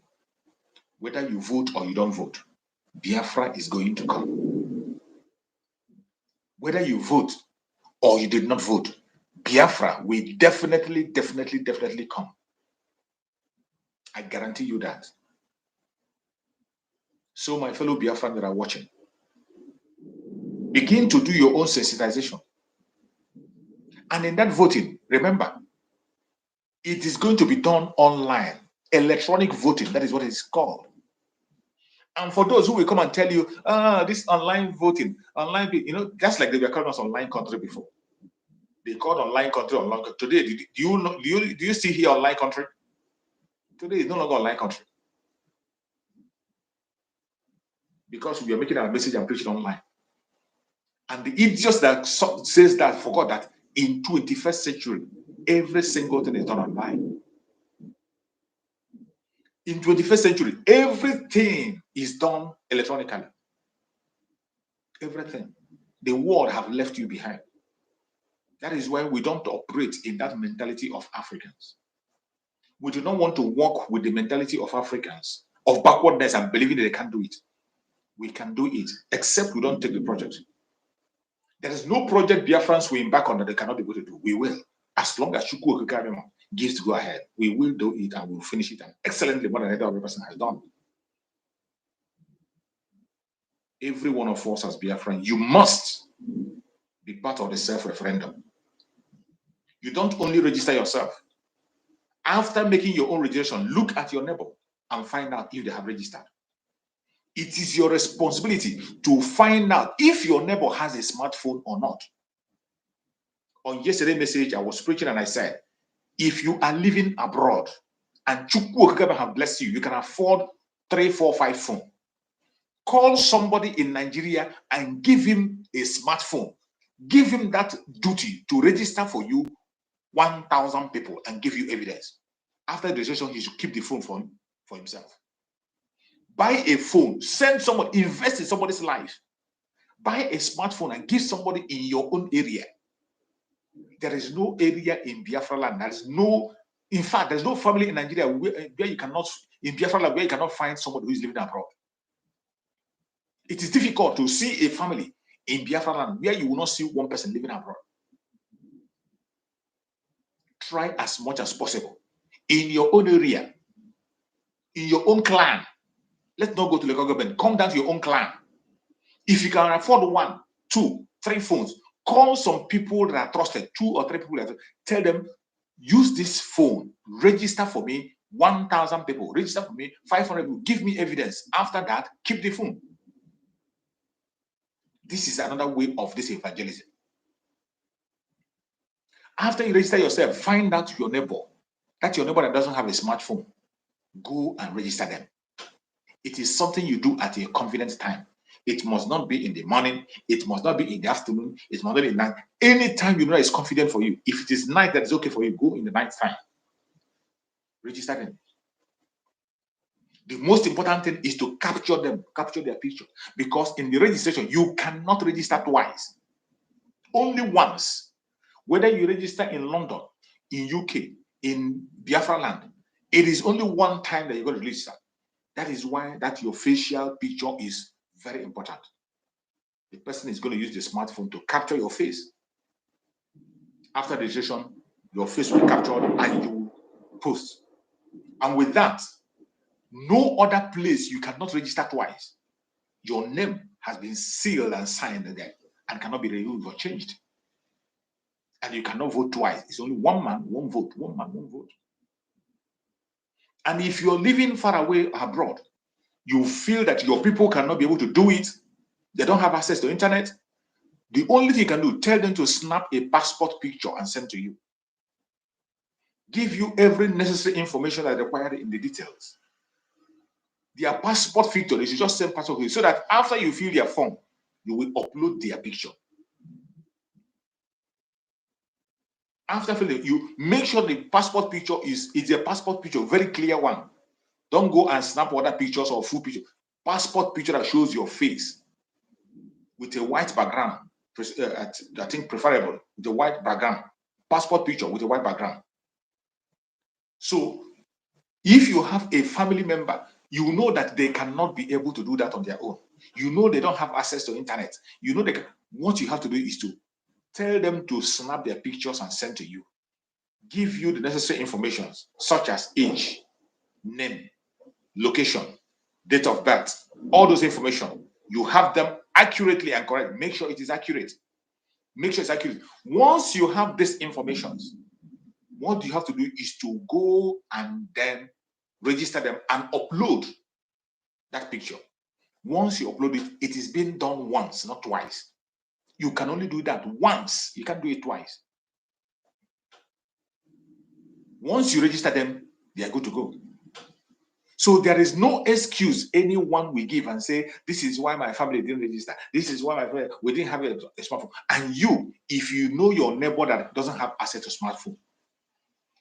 whether you vote or you don't vote, Biafra is going to come. Whether you vote or you did not vote, Biafra will definitely come. I guarantee you that. So my fellow Biafran that are watching, begin to do your own sensitization. And in that voting, remember, it is going to be done online. Electronic voting, that is what it's called. And for those who will come and tell you, this online voting, just like they were calling us online country before. They called online country online country. Today, do you see here online country? Today is no longer online country. Because we are making our message and preaching online. And the idiots that says that forgot that in 21st century, every single thing is done online. In 21st century, everything is done electronically. Everything. The world have left you behind. That is why we don't operate in that mentality of Africans. We do not want to work with the mentality of Africans, of backwardness and believing that they can't do it. We can do it, except we don't take the project. There is no project Biafrans will embark on that they cannot be able to do. We will. As long as Chukwu Okikariman gives to go ahead, we will do it and we'll finish it excellently more than any other person has done. Every one of us as Biafran, you must be part of the self-referendum. You don't only register yourself. After making your own registration, look at your neighbor and find out if they have registered. It is your responsibility to find out if your neighbor has a smartphone or not. On yesterday's message, I was preaching and I said, if you are living abroad and Chukwu Okikebe have blessed you, you can afford 3, 4, 5 phones. Call somebody in Nigeria and give him a smartphone. Give him that duty to register for you 1,000 people and give you evidence. After the registration, he should keep the phone for himself. Buy a phone, send somebody, invest in somebody's life. Buy a smartphone and give somebody in your own area. There is no area in Biafra land. In fact, there's no family in Nigeria where you cannot, in Biafra land, where you cannot find somebody who is living abroad. It is difficult to see a family in Biafra land where you will not see one person living abroad. Try as much as possible in your own area, in your own clan. Let's not go to the government. Come down to your own clan. If you can afford 1, 2, 3 phones, call some people that are trusted, 2 or 3 people that tell them, use this phone, register for me 1,000 people, register for me 500 people, give me evidence. After that, keep the phone. This is another way of this evangelism. After you register yourself, find out your neighbor. That's your neighbor that doesn't have a smartphone. Go and register them. It is something you do at a convenient time. It must not be in the morning. It must not be in the afternoon. It must not be in night. Anytime you know it's convenient for you. If it is night that is okay for you, go in the night time. Register them. The most important thing is to capture them, capture their picture. Because in the registration, you cannot register twice. Only once. Whether you register in London, in UK, in Biafra land, it is only one time that you're going to register. That is why that your facial picture is very important. The person is going to use the smartphone to capture your face. After registration, your face will be captured and you post. And with that, no other place you cannot register twice. Your name has been sealed and signed there and cannot be removed or changed. And you cannot vote twice. It's only one man, one vote, one man, one vote. And if you're living far away abroad, you feel that your people cannot be able to do it, they don't have access to internet, the only thing you can do, tell them to snap a passport picture and send to you. Give you every necessary information that is required in the details. Their passport picture, they should just send passport picture so that after you fill their form, you will upload their picture. After filling, you make sure the passport picture is a passport picture, very clear one. Don't go and snap other pictures or full picture. Passport picture that shows your face with a white background. I think preferable with a white background. Passport picture with a white background. So if you have a family member, you know that they cannot be able to do that on their own. You know they don't have access to internet. You know what you have to do is to tell them to snap their pictures and send to you. Give you the necessary information such as age, name, location, date of birth, all those information. You have them accurately and correct. Make sure it is accurate. Make sure it's accurate. Once you have these informations, what you have to do is to go and then register them and upload that picture. Once you upload it, it is being done once, not twice. You can only do that once. You can't do it twice. Once you register them, they are good to go. So there is no excuse anyone will give and say, this is why my family didn't register. This is why we didn't have a smartphone. And you, if you know your neighbor that doesn't have access to smartphone,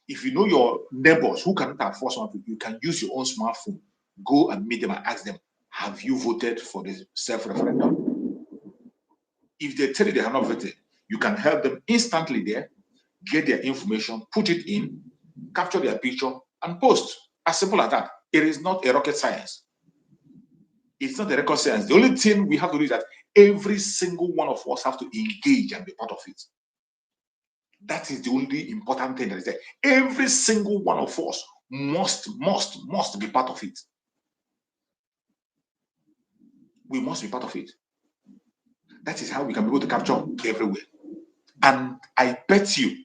if you know your neighbors who cannot afford smartphone, you can use your own smartphone. Go and meet them and ask them, have you voted for the self-referendum? If they tell you they have not voted, you can help them instantly there, get their information, put it in, capture their picture, and post. As simple as that. It is not a rocket science. It's not a rocket science. The only thing we have to do is that every single one of us have to engage and be part of it. That is the only important thing that is there. Every single one of us must be part of it. We must be part of it. That is how we can be able to capture everywhere. And I bet you,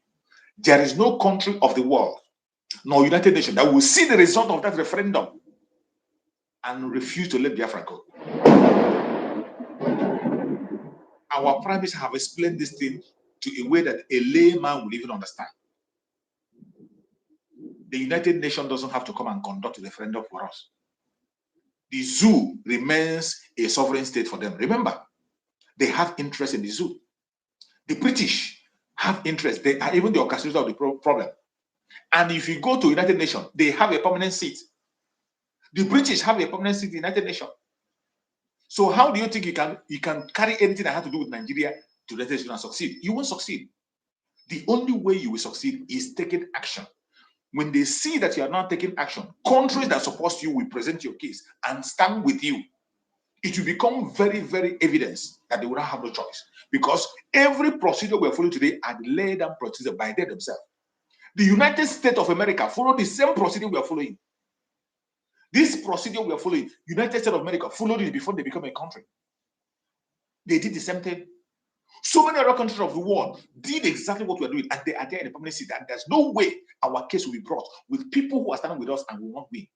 there is no country of the world, nor United Nations, that will see the result of that referendum and refuse to let Biafra go. Our prime minister have explained this thing to a way that a layman will even understand. The United Nations doesn't have to come and conduct a referendum for us. The zoo remains a sovereign state for them. Remember, they have interest in the zoo. The British have interest. They are even the orchestrator of the problem. And if you go to United Nations, they have a permanent seat. The British have a permanent seat in the United Nations. So how do you think you can carry anything that has to do with Nigeria to the United Nations and succeed? You won't succeed. The only way you will succeed is taking action. When they see that you are not taking action, countries that support you will present your case and stand with you. It will become very, very evident that they will not have no choice. Because every procedure we are following today are laid down procedure by them themselves. The United States of America follow the same procedure we are following. This procedure we are following, United States of America followed it before they become a country. They did the same thing. So many other countries of the world did exactly what we're doing, and they are there in the permanent seat. And there's no way our case will be brought with people who are standing with us and we won't win.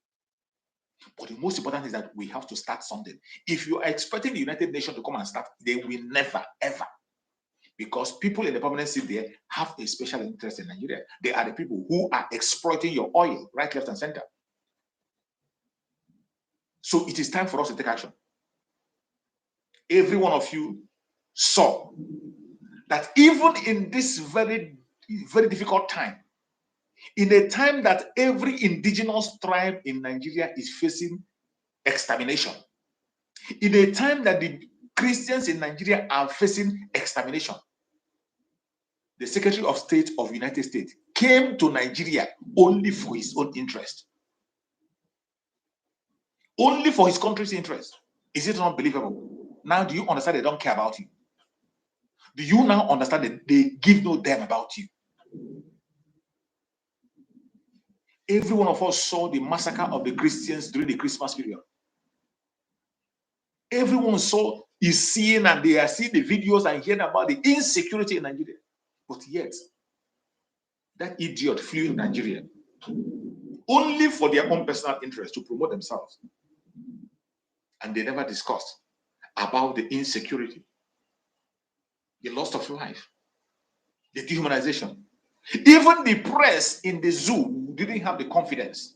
But the most important is that we have to start something. If you are expecting the United Nations to come and start, they will never, ever. Because people in the permanent seat there have a special interest in Nigeria. They are the people who are exploiting your oil, right, left, and center. So it is time for us to take action. Every one of you saw that even in this very, very difficult time, in a time that every indigenous tribe in Nigeria is facing extermination, in a time that the Christians in Nigeria are facing extermination, the Secretary of State of the United States came to Nigeria only for his own interest, only for his country's interest. Is it not believable? Now, do you understand they don't care about you? Do you now understand that they give no damn about you? Every one of us saw the massacre of the Christians during the Christmas period. Everyone saw, is seeing, and they are seeing the videos and hearing about the insecurity in Nigeria. But yet, that idiot flew in Nigeria only for their own personal interest to promote themselves. And they never discussed about the insecurity, the loss of life, the dehumanization. Even the press in the zoo didn't have the confidence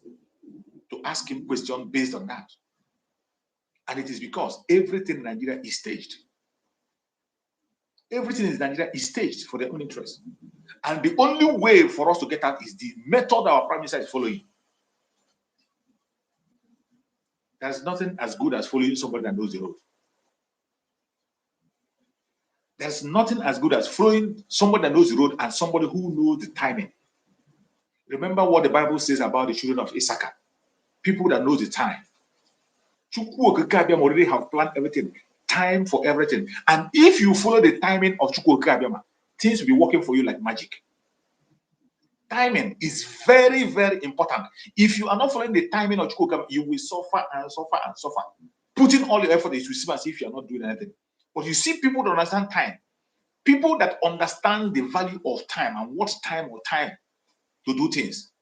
to ask him questions based on that. And it is because everything in Nigeria is staged. Everything in Nigeria is staged for their own interest. And the only way for us to get out is the method our Prime Minister is following. There's nothing as good as following somebody that knows the road. There's nothing as good as following somebody that knows the road and somebody who knows the timing. Remember what the Bible says about the children of Issachar. People that know the time. Chukwu already have planned everything. Time for everything. And if you follow the timing of Chukwu Okike, things will be working for you like magic. Timing is very, very important. If you are not following the timing of Chukwu Okike, you will suffer and suffer and suffer. Putting all your effort is to seem as if you are not doing anything. But you see people that understand time. People that understand the value of time and what time or time to do things,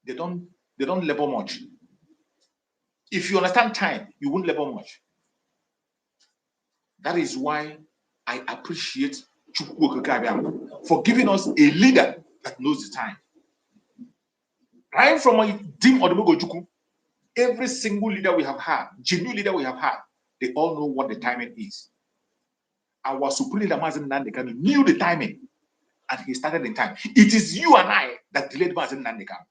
they don't labor much. If you understand time, you won't labor much. That is why I appreciate Chukwu Okike for giving us a leader that knows the time. Right from my Dim Odumogo Chukwu, every single leader we have had, genuine leader we have had, they all know what the timing is. Our supreme leader Mazen Nandekano knew the timing, and he started in time. It is you and I that delayed Mazen Nandekano.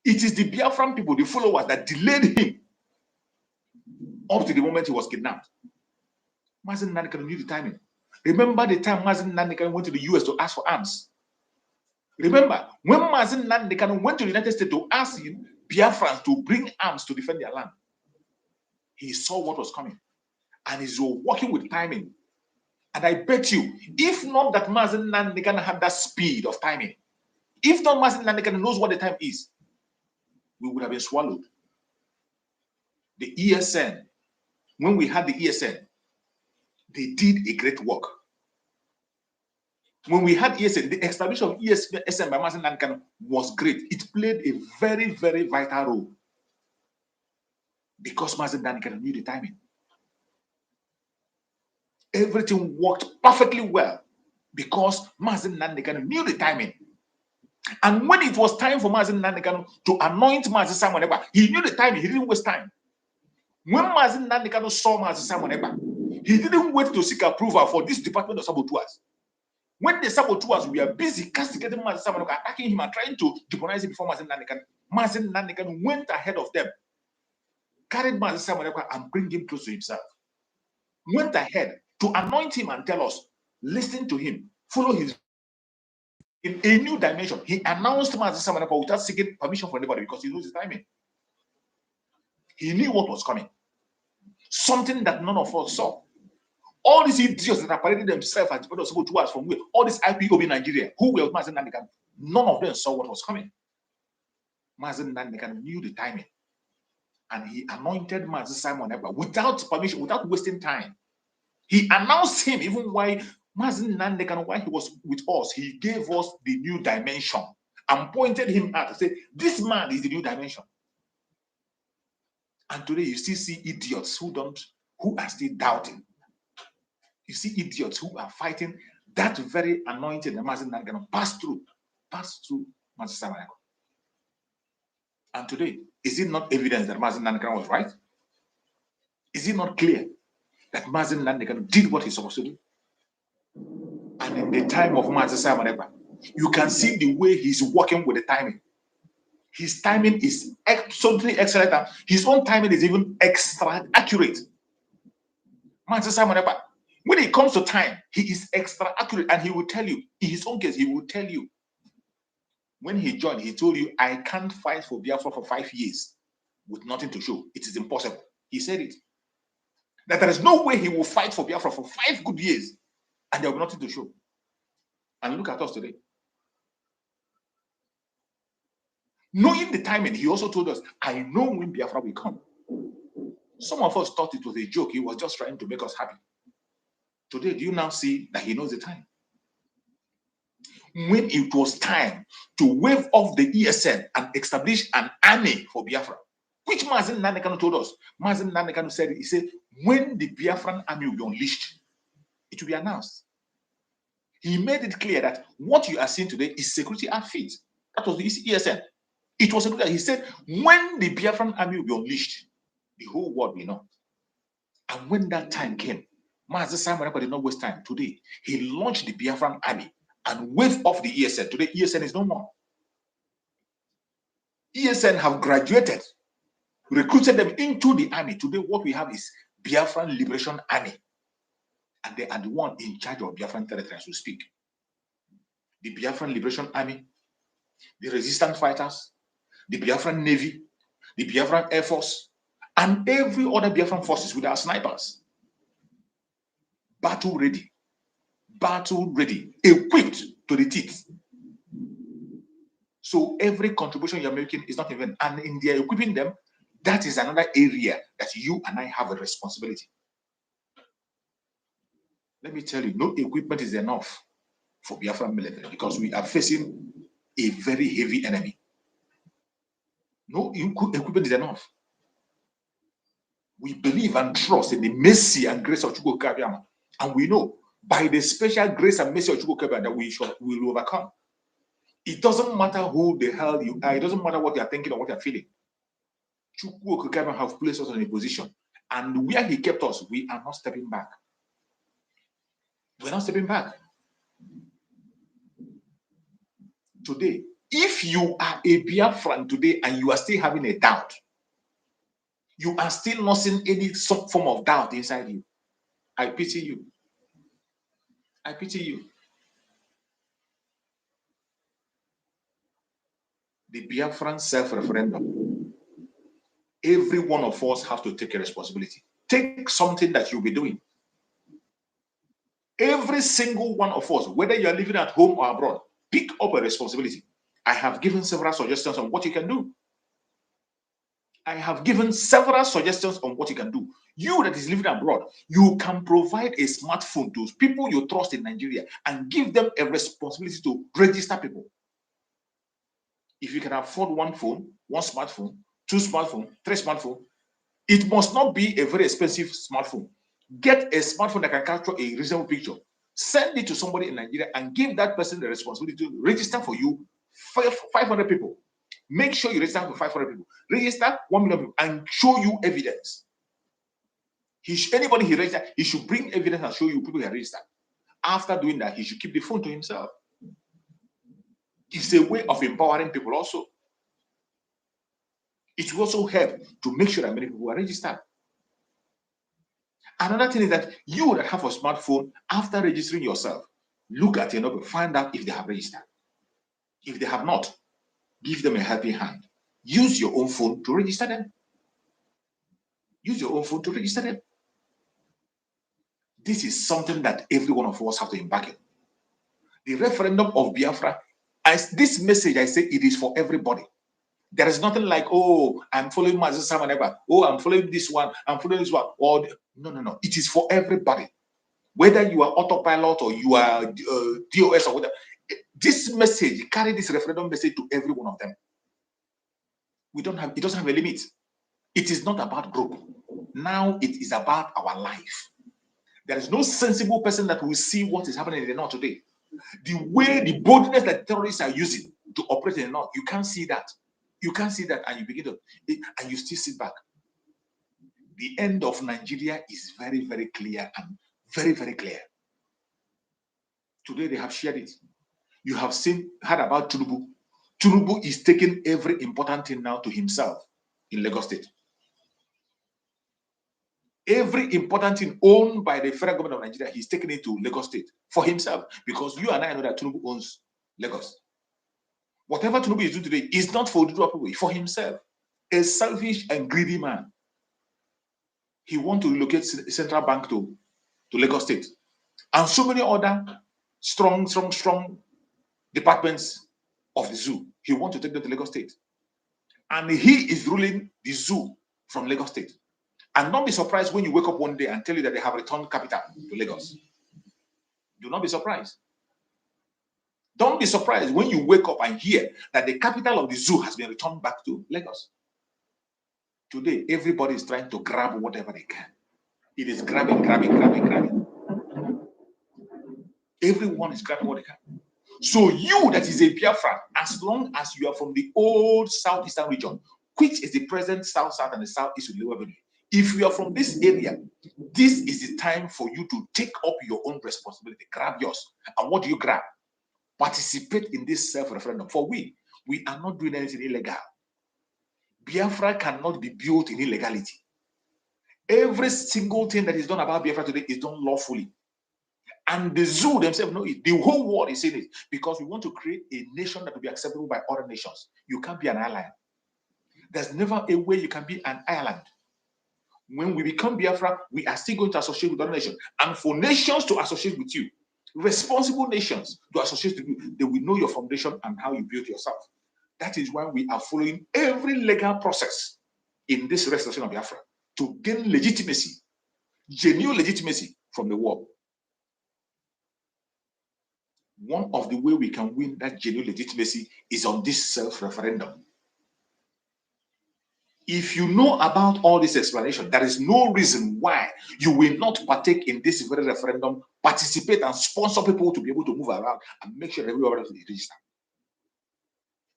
It is the Biafran people, the followers, that delayed him up to the moment he was kidnapped. Mazen Nandekano knew the timing. Remember the time Mazen Nandekano went to the US to ask for arms? Remember, when Mazen Nandekano went to the United States to ask Biafrans to bring arms to defend their land, he saw what was coming. And he's working with timing. And I bet you, if not that Mazen Nandekano had that speed of timing, if not Mazen Nandekano knows what the time is, we would have been swallowed. The ESN, when we had the ESN, they did a great work. When we had ESN, the establishment of ESN by Mazen Nandekano was great. It played a very, very vital role because Mazen Nandekano knew the timing. Everything worked perfectly well because Mazen Nandekano knew the timing. And when it was time for Mazen Nandekano to anoint Mazen Simon Ekpa, he knew the timing. He didn't waste time. When Mazen Nandekano saw Mazen Simon Ekpa, he didn't wait to seek approval for this department of saboteurs. When the saboteurs were busy castigating Mazen Simon Ekpa, attacking him and trying to demonize him before Mazen Nandekano went ahead of them, carried Mazen Simon Ekpa and bring him close to himself. Went ahead to anoint him and tell us, listen to him, follow his in a new dimension. He announced Mazen Simon Ekpa without seeking permission from anybody because he knows his timing. He knew what was coming. Something that none of us saw. All these idiots that are parading themselves as the saboteurs from where? All this IPOB in Nigeria, who were Mazen Nandekano, none of them saw what was coming. Mazen Nandekano knew the timing. And he anointed Mazen Simon Ekpa without permission, without wasting time. He announced him even why Mazen Nandekan, while he was with us, he gave us the new dimension and pointed him out to say, this man is the new dimension. And today you still see idiots who are still doubting. You see idiots who are fighting that very anointing that Mazen Nandekan passed through Mazen Samaneko. And today, is it not evidence that Mazen Nandekan was right? Is it not clear that Mazen Nandekan did what he's supposed to do? And in the time of Mazen Samaneko, you can see the way he's working with the timing. His timing is absolutely excellent. His own timing is even extra accurate. Mazen Samaneko, when it comes to time, he is extra accurate, and he will tell you, in his own case, he will tell you. When he joined, he told you, I can't fight for Biafra for 5 years with nothing to show. It is impossible. He said it. That there is no way he will fight for Biafra for 5 good years and there will be nothing to show. And look at us today. Knowing the timing, he also told us, I know when Biafra will come. Some of us thought it was a joke. He was just trying to make us happy. Today, do you now see that he knows the time? When it was time to wave off the ESN and establish an army for Biafra, which Mazen Nandekan told us. Mazen Nandekan said, he said, when the Biafran army will be unleashed, it will be announced. He made it clear that what you are seeing today is security outfit. That was the ESN. It was security. He said, when the Biafran army will be unleashed, the whole world will know. And when that time came, Mazen Samaneko did not waste time. Today, he launched the Biafran army and waved off the ESN. Today, ESN is no more. ESN have graduated, recruited them into the army. Today, what we have is Biafran Liberation Army. And they are the one in charge of Biafran territory as we speak. The Biafran Liberation Army, the resistance fighters, the Biafran Navy, the Biafran Air Force, and every other Biafran forces with our snipers. Battle ready, equipped to the teeth. So every contribution you're making is not even, and in their equipping them, that is another area that you and I have a responsibility. Let me tell you, no equipment is enough for Biafran military because we are facing a very heavy enemy. No equipment is enough. We believe and trust in the mercy and grace of Chukwu Kabiama, and we know by the special grace and mercy of Chukwu Kabiama that we will overcome. It doesn't matter who the hell you are. It doesn't matter what you are thinking or what you are feeling. Chukwu Kabiama have placed us in a position, and where he kept us, we are not stepping back. We're not stepping back. Today, if you are a Biafran today and you are still having a doubt, you are still not seeing any form of doubt inside you, I pity you. I pity you. The Biafran self-referendum. Every one of us have to take a responsibility. Take something that you'll be doing. Every single one of us, whether you're living at home or abroad, pick up a responsibility. I have given several suggestions on what you can do. I have given several suggestions on what you can do. You that is living abroad, you can provide a smartphone to people you trust in Nigeria and give them a responsibility to register people. If you can afford one phone, one smartphone, 2 smartphones, 3 smartphones, it must not be a very expensive smartphone. Get a smartphone that can capture a reasonable picture. Send it to somebody in Nigeria and give that person the responsibility to register for you 500 people. Make sure you register for 500 people. Register 1 million people and show you evidence. Anybody he registered, he should bring evidence and show you people he registered. After doing that, he should keep the phone to himself. It's a way of empowering people also. It will also help to make sure that many people are registered. Another thing is that you that have a smartphone, after registering yourself, look at your number, find out if they have registered. If they have not, give them a helping hand. Use your own phone to register them. Use your own phone to register them. This is something that every one of us have to embark in. The referendum of Biafra, as this message, I say it is for everybody. There is nothing like, oh, I'm following Mazen Samaneko. Oh, I'm following this one. I'm following this one. Or no. It is for everybody. whether you are autopilot or you are DOS or whatever. This message, carry this referendum message to every one of them. It doesn't have a limit. It is not about group. Now it is about our life. There is no sensible person that will see what is happening in the north today. The boldness that terrorists are using to operate in the north, you can't see that. You can't see that, and you begin to, and you still sit back. The end of Nigeria is very, very clear and very, very clear. Today they have shared it. You have heard about Tinubu. Tinubu is taking every important thing now to himself in Lagos State. Every important thing owned by the federal government of Nigeria, he's taking it to Lagos State for himself, because you and I know that Tinubu owns Lagos. Whatever Tinubu is doing today is not for the people, for himself. A selfish and greedy man. He wants to relocate central bank to Lagos State, and so many other strong departments of the zoo. He wants to take them to Lagos State, and he is ruling the zoo from Lagos State. And don't be surprised when you wake up one day and tell you that they have returned capital to Lagos. Do not be surprised. Don't be surprised when you wake up and hear that the capital of the zoo has been returned back to Lagos. Today, everybody is trying to grab whatever they can. It is grabbing. Everyone is grabbing what they can. So you that is a Biafra, as long as you are from the old southeastern region, which is the present south and the southeast of Lower Benue, if you are from this area, this is the time for you to take up your own responsibility. Grab yours. And what do you grab? Participate in this self-referendum. For we are not doing anything illegal. Biafra cannot be built in illegality. Every single thing that is done about Biafra today is done lawfully. And the zoo themselves know it. The whole world is saying it, because we want to create a nation that will be acceptable by other nations. You can't be an island. There's never a way you can be an island. When we become Biafra, we are still going to associate with other nations. And for nations to associate with you, responsible nations to associate with you, they will know your foundation and how you built yourself. That is why we are following every legal process in this restoration of Biafra to gain legitimacy, genuine legitimacy from the world. One of the ways we can win that genuine legitimacy is on this self-referendum. If you know about all this explanation, there is no reason why you will not partake in this very referendum, participate and sponsor people to be able to move around and make sure everybody is registered.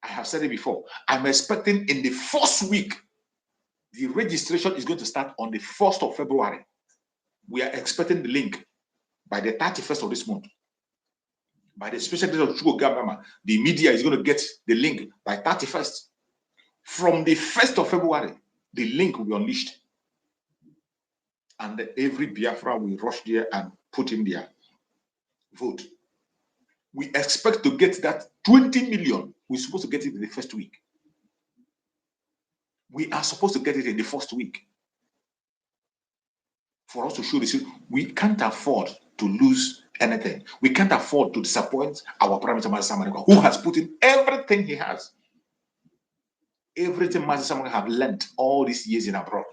I have said it before. I'm expecting in the first week, the registration is going to start on the 1st of February. We are expecting the link by the 31st of this month. By the special date of Chugo Gabama, the media is going to get the link by 31st. From the 1st of February, the link will be unleashed. And every Biafra will rush there and put in their vote. We expect to get that 20 million. We're supposed to get it in the first week. We are supposed to get it in the first week. For us to show this, we can't afford to lose anything. We can't afford to disappoint our Prime Minister, Mazi Samariko, who has put in everything he has. Everything Mazi Samariko have learned all these years in abroad.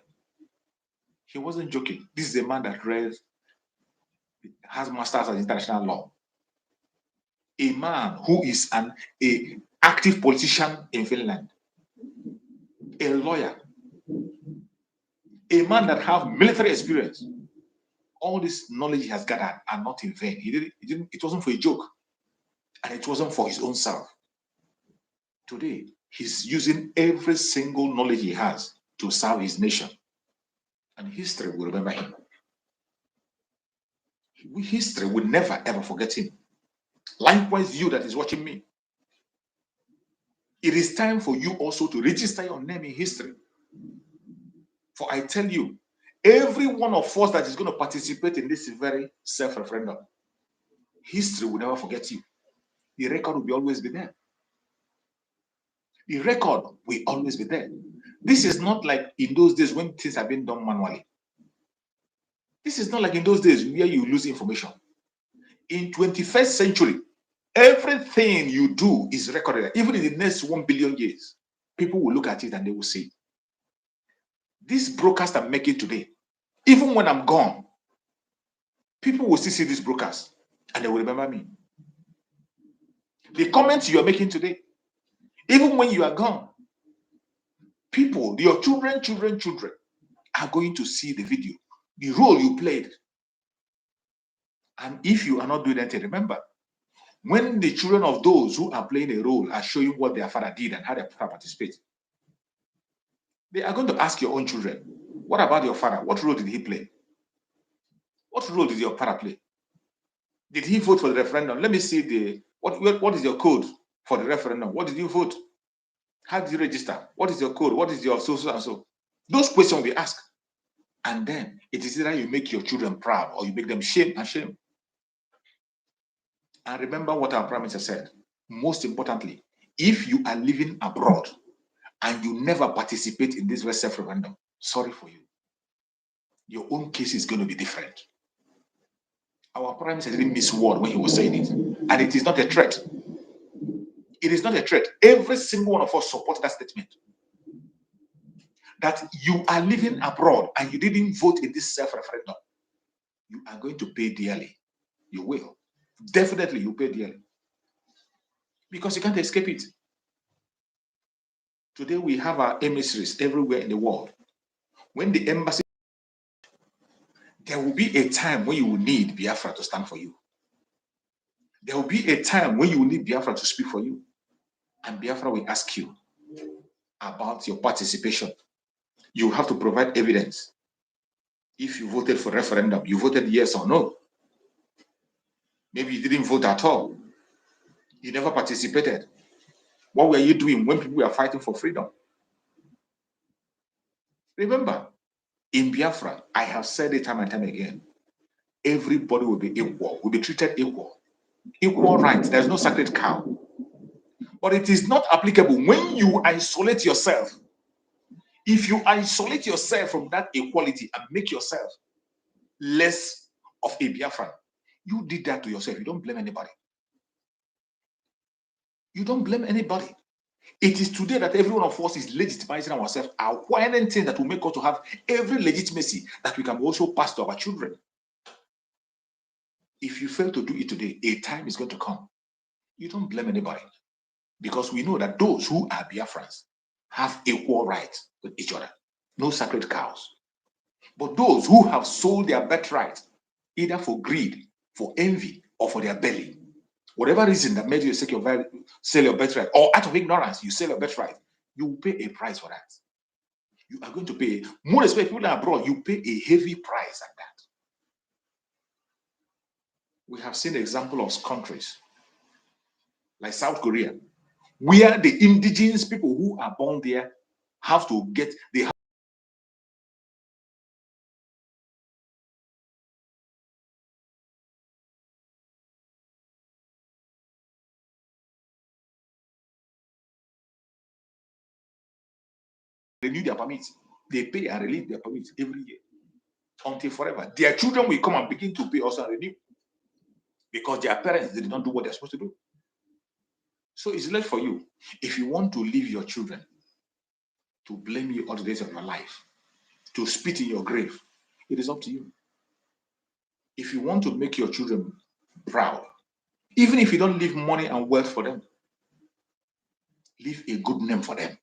He wasn't joking. This is a man that has masters in international law. A man who is an active politician in Finland. A lawyer. A man that have military experience. All this knowledge he has gathered are not in vain. It wasn't for a joke. And it wasn't for his own self. Today, he's using every single knowledge he has to serve his nation. And history will remember him. History will never ever forget him. Likewise, you that is watching me. It is time for you also to register your name in history. For I tell you, every one of us that is going to participate in this very self-referendum, history will never forget you. The record will always be there. The record will always be there. This is not like in those days when things have been done manually. This is not like in those days where you lose information. In 21st century, everything you do is recorded. Even in the next 1 billion years, people will look at it and they will say, this broadcast I'm making today, even when I'm gone, People will still see this broadcast and they will remember me. The comments you are making today, even when you are gone, people, your children are going to see the video, the role you played. And if you are not doing anything, remember, when the children of those who are playing a role are showing what their father did and how their father participated, they are going to ask your own children, what about your father? What role did he play? What role did your father play? Did he vote for the referendum? Let me see what is your code for the referendum? What did you vote? How did you register? What is your code? What is your so and so? Those questions will be asked. And then it is either you make your children proud or you make them shame and shame. And remember what our Prime Minister said. Most importantly, if you are living abroad and you never participate in this referendum, sorry for you. Your own case is going to be different. Our Prime Minister didn't miss word when he was saying it. And it is not a threat. It is not a threat. Every single one of us support that statement. That you are living abroad and you didn't vote in this self-referendum. You are going to pay dearly. You will. Definitely you pay dearly. Because you can't escape it. Today we have our emissaries everywhere in the world. When the embassy, there will be a time when you will need Biafra to stand for you. There will be a time when you will need Biafra to speak for you. And Biafra will ask you about your participation. You have to provide evidence. If you voted for referendum, you voted yes or no. Maybe you didn't vote at all. You never participated. What were you doing when people were fighting for freedom? Remember, in Biafra, I have said it time and time again, everybody will be equal, will be treated equal. Equal rights. There's no sacred cow. But it is not applicable when you isolate yourself. If you isolate yourself from that equality and make yourself less of a Biafran, you did that to yourself. You don't blame anybody. You don't blame anybody. It is today that every one of us is legitimizing ourselves, acquiring things that will make us to have every legitimacy that we can also pass to our children. If you fail to do it today, a time is going to come. You don't blame anybody. Because we know that those who are Biafrans have equal rights with each other. No sacred cows. But those who have sold their birthright, either for greed, for envy, or for their belly, whatever reason that made you sell your birthright, or out of ignorance, you sell your birthright, you will pay a price for that. You are going to pay, more especially people abroad, you pay a heavy price at that. We have seen the example of countries like South Korea, where the indigenous people who are born there have to get, they renew their permits. They pay and release their permits every year until forever. Their children will come and begin to pay also and renew because their parents did not do what they're supposed to do. So it's left for you. If you want to leave your children to blame you all the days of your life, to spit in your grave, it is up to you. If you want to make your children proud, even if you don't leave money and wealth for them, leave a good name for them.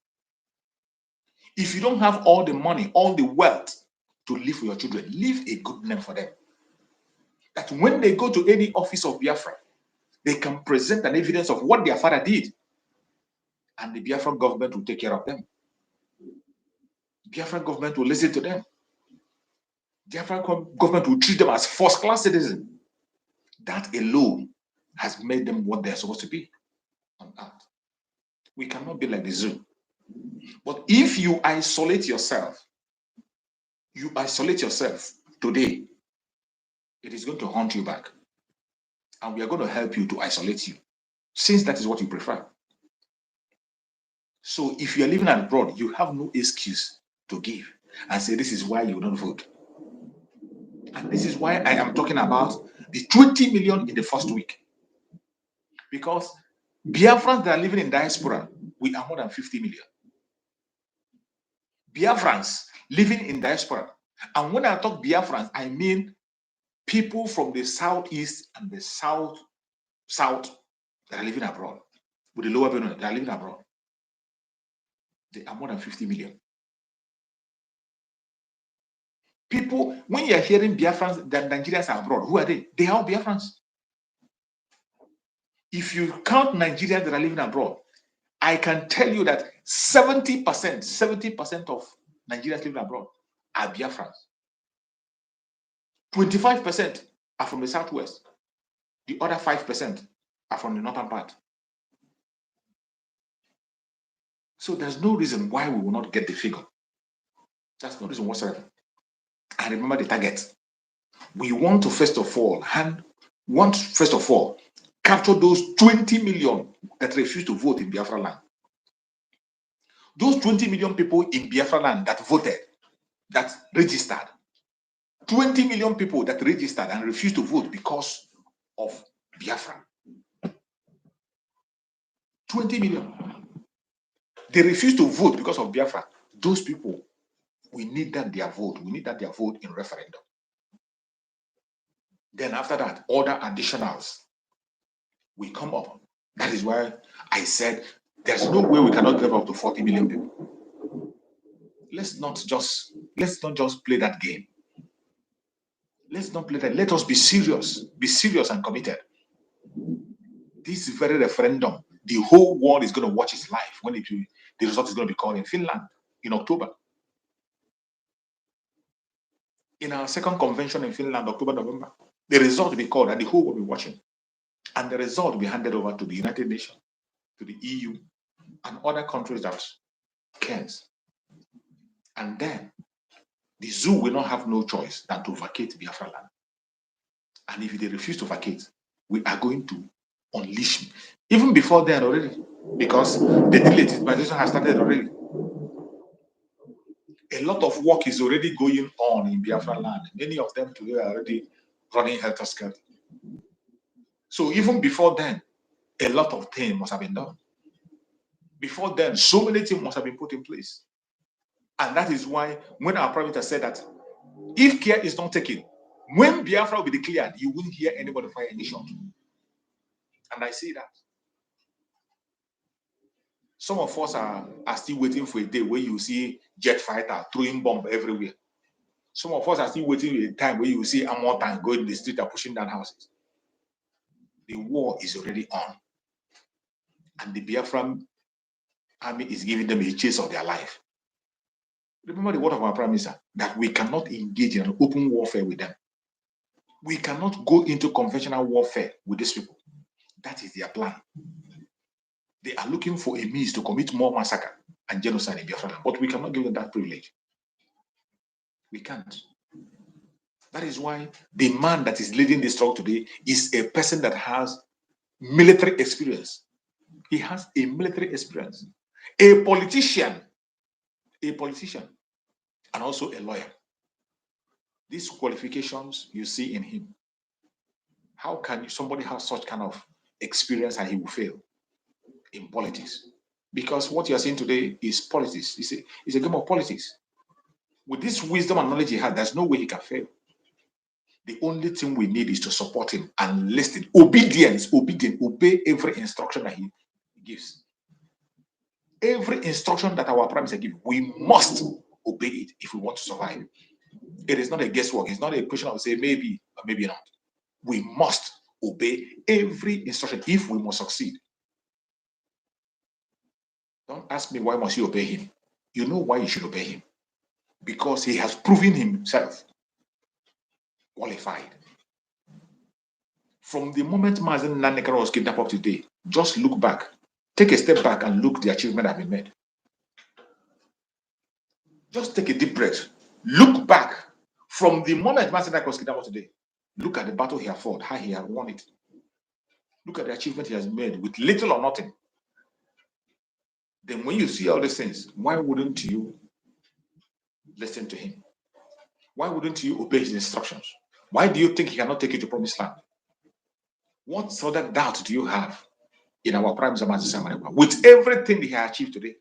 If you don't have all the money, all the wealth to leave for your children, leave a good name for them. That when they go to any office of Biafra, they can present an evidence of what their father did. And the Biafran government will take care of them. The Biafran government will listen to them. The Biafran government will treat them as first-class citizens. That alone has made them what they're supposed to be on earth. We cannot be like the zoo. But if you isolate yourself today, it is going to haunt you back. And we are going to help you to isolate you, since that is what you prefer. So if you are living abroad, you have no excuse to give and say this is why you don't vote. And this is why I am talking about the 20 million in the first week. Because Biafrans that are living in diaspora, we are more than 50 million. Biafrans living in diaspora. And when I talk Biafrans, I mean people from the southeast and the south that are living abroad, with the lower Benue, that are living abroad. They are more than 50 million. People, when you're hearing Biafrans, that Nigerians are abroad, who are they? They are Biafrans. If you count Nigerians that are living abroad, I can tell you that 70% of Nigerians living abroad are Biafrans. 25% are from the southwest. The other 5% are from the northern part. So there's no reason why we will not get the figure. There's no reason whatsoever. And remember the target. We want to first of all capture those 20 million that refuse to vote in Biafra land. Those 20 million people in Biafra land that voted, that registered. 20 million people that registered and refused to vote because of Biafra. 20 million. They refuse to vote because of Biafra. Those people, we need that their vote. We need that their vote in referendum. Then after that, other additionals will come up. That is why I said there's no way we cannot get up to 40 million people. Let's not just play that game. Let's not play that. Let us be serious and committed. This very referendum, the whole world is going to watch it live when the result is going to be called in Finland in October. In our second convention in Finland, October, November, the result will be called and the whole world will be watching. And the result will be handed over to the United Nations, to the EU, and other countries that cares. And then the zoo will not have no choice than to vacate Biafra land. And if they refuse to vacate, we are going to unleash, even before then already, because the delegitimization has started already. A lot of work is already going on in Biafra land. Many of them today are already running helter-skelter. So even before then, a lot of things must have been done. Before then, so many things must have been put in place. And that is why when our Prime Minister said that if care is not taken, when Biafra will be declared, you won't hear anybody fire any shot. And I see that. Some of us are still waiting for a day where you see jet fighter throwing bomb everywhere. Some of us are still waiting for a time where you see armor tank going in the street and pushing down houses. The war is already on. And the Biafran army is giving them a chase of their life. Remember the word of our Prime Minister, that we cannot engage in an open warfare with them. We cannot go into conventional warfare with these people. That is their plan. They are looking for a means to commit more massacre and genocide in Biafra, but we cannot give them that privilege. We can't. That is why the man that is leading the struggle today is a person that has military experience. He has a military experience. A politician, and also a lawyer. These qualifications you see in him. How can somebody have such kind of experience and he will fail in politics? Because what you are seeing today is politics. It's a game of politics. With this wisdom and knowledge he had, there's no way he can fail. The only thing we need is to support him and listen. Obedience, obey every instruction that he gives. Every instruction that our Prime Minister gives, we must obey it if we want to survive. It is not a guesswork. It's not a question of say maybe or maybe not. We must obey every instruction if we must succeed. Don't ask me why must you obey him. You know why you should obey him. Because he has proven himself qualified. From the moment Mazen Nanekara was kidnapped up today, just look back. Take a step back and look the achievement that have been made. Just take a deep breath. Look back. From the moment Mazen Nanekara was kidnapped today, look at the battle he has fought, how he has won it. Look at the achievement he has made with little or nothing. Then when you see all these things, why wouldn't you listen to him? Why wouldn't you obey his instructions? Why do you think he cannot take you to promised land? What sort of doubt do you have in our Prime Minister with everything he has achieved today?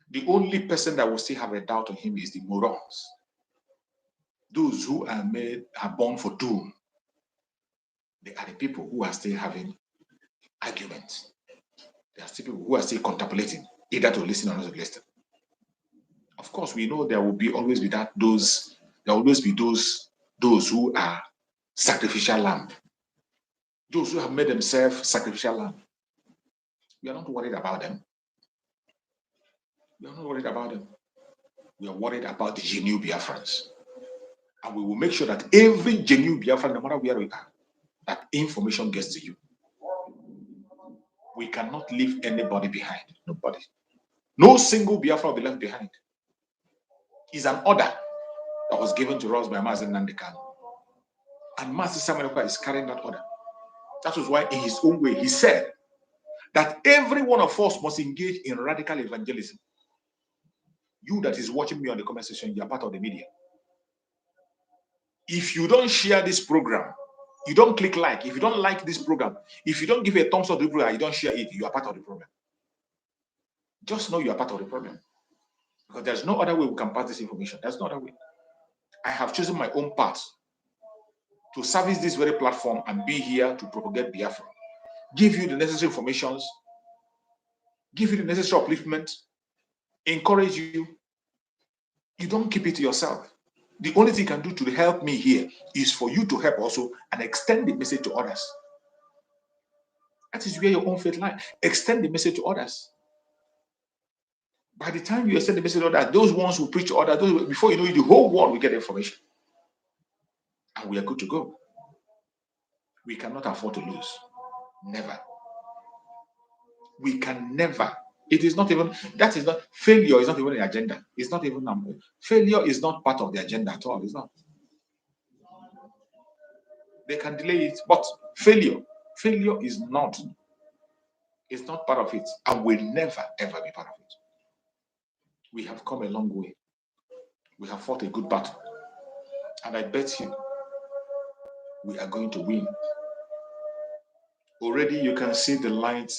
The only person that will still have a doubt on him is the morons. Those who are born for doom, they are the people who are still having arguments. There are still people who are still contemplating either to listen or not to listen. Of course, we know there will always be those who are sacrificial lamb, those who have made themselves sacrificial lamb. We are not worried about them. We are not worried about them. We are worried about the genuine Biafrans. And we will make sure that every genuine Biafran, no matter where we are, that information gets to you. We cannot leave anybody behind. Nobody. No single Biafra will be left behind. It's an order that was given to us by Mazen Nandekan. And Master Samuel is carrying that order. That was why, in his own way, he said that every one of us must engage in radical evangelism. You that is watching me on the comment section, you are part of the media. If you don't share this program, you don't click like, if you don't like this program, if you don't give a thumbs up to the program, you don't share it, you are part of the problem. Just know you are part of the problem. Because there's no other way we can pass this information. There's no other way. I have chosen my own path to service this very platform and be here to propagate Biafra. Give you the necessary informations, give you the necessary upliftment, encourage you. You don't keep it to yourself. The only thing you can do to help me here is for you to help also and extend the message to others. That is where your own faith lies. Extend the message to others. By the time you extend the message to others, those ones who preach to others, before you know it, the whole world will get information. And we are good to go. We cannot afford to lose. Never. We can never. It is not even, that is not, failure is not even an agenda. It's not even, failure is not part of the agenda at all. It's not. They can delay it, but failure is not part of it and will never, ever be part of it. We have come a long way. We have fought a good battle. And I bet you, we are going to win. Already you can see the light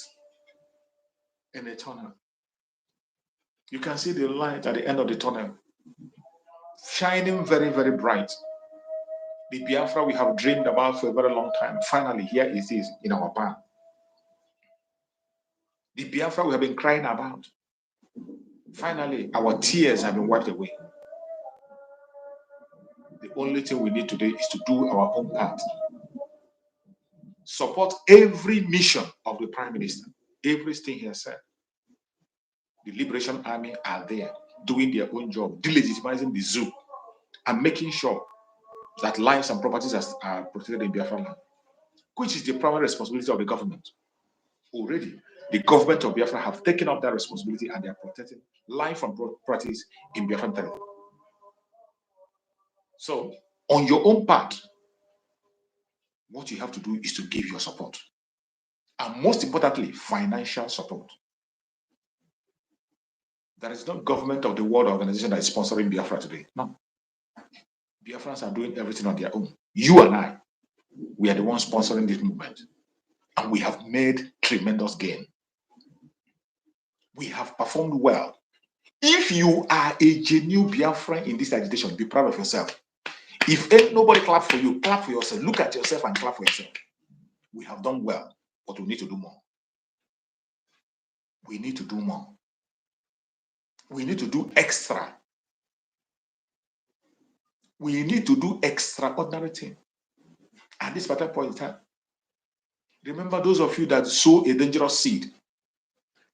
in the tunnel. You can see the light at the end of the tunnel, shining very, very bright. The Biafra we have dreamed about for a very long time, finally here it is in our palm. The Biafra we have been crying about, finally our tears have been wiped away. The only thing we need today is to do our own part. Support every mission of the Prime Minister. Everything he has said. The Liberation Army are there doing their own job, delegitimizing the zoo and making sure that lives and properties are protected in Biafra land, which is the primary responsibility of the government. Already, the government of Biafra have taken up that responsibility and they are protecting life and properties in Biafran territory. So, on your own part, what you have to do is to give your support. And most importantly, financial support. There is no government of the world organization that is sponsoring Biafra today. No. Biafrans are doing everything on their own. You and I, we are the ones sponsoring this movement. And we have made tremendous gain. We have performed well. If you are a genuine Biafran in this agitation, be proud of yourself. If ain't nobody clap for you, clap for yourself. Look at yourself and clap for yourself. We have done well, but we need to do more. We need to do more. We need to do extra. We need to do extraordinary thing. At this particular point in time, remember those of you that sow a dangerous seed.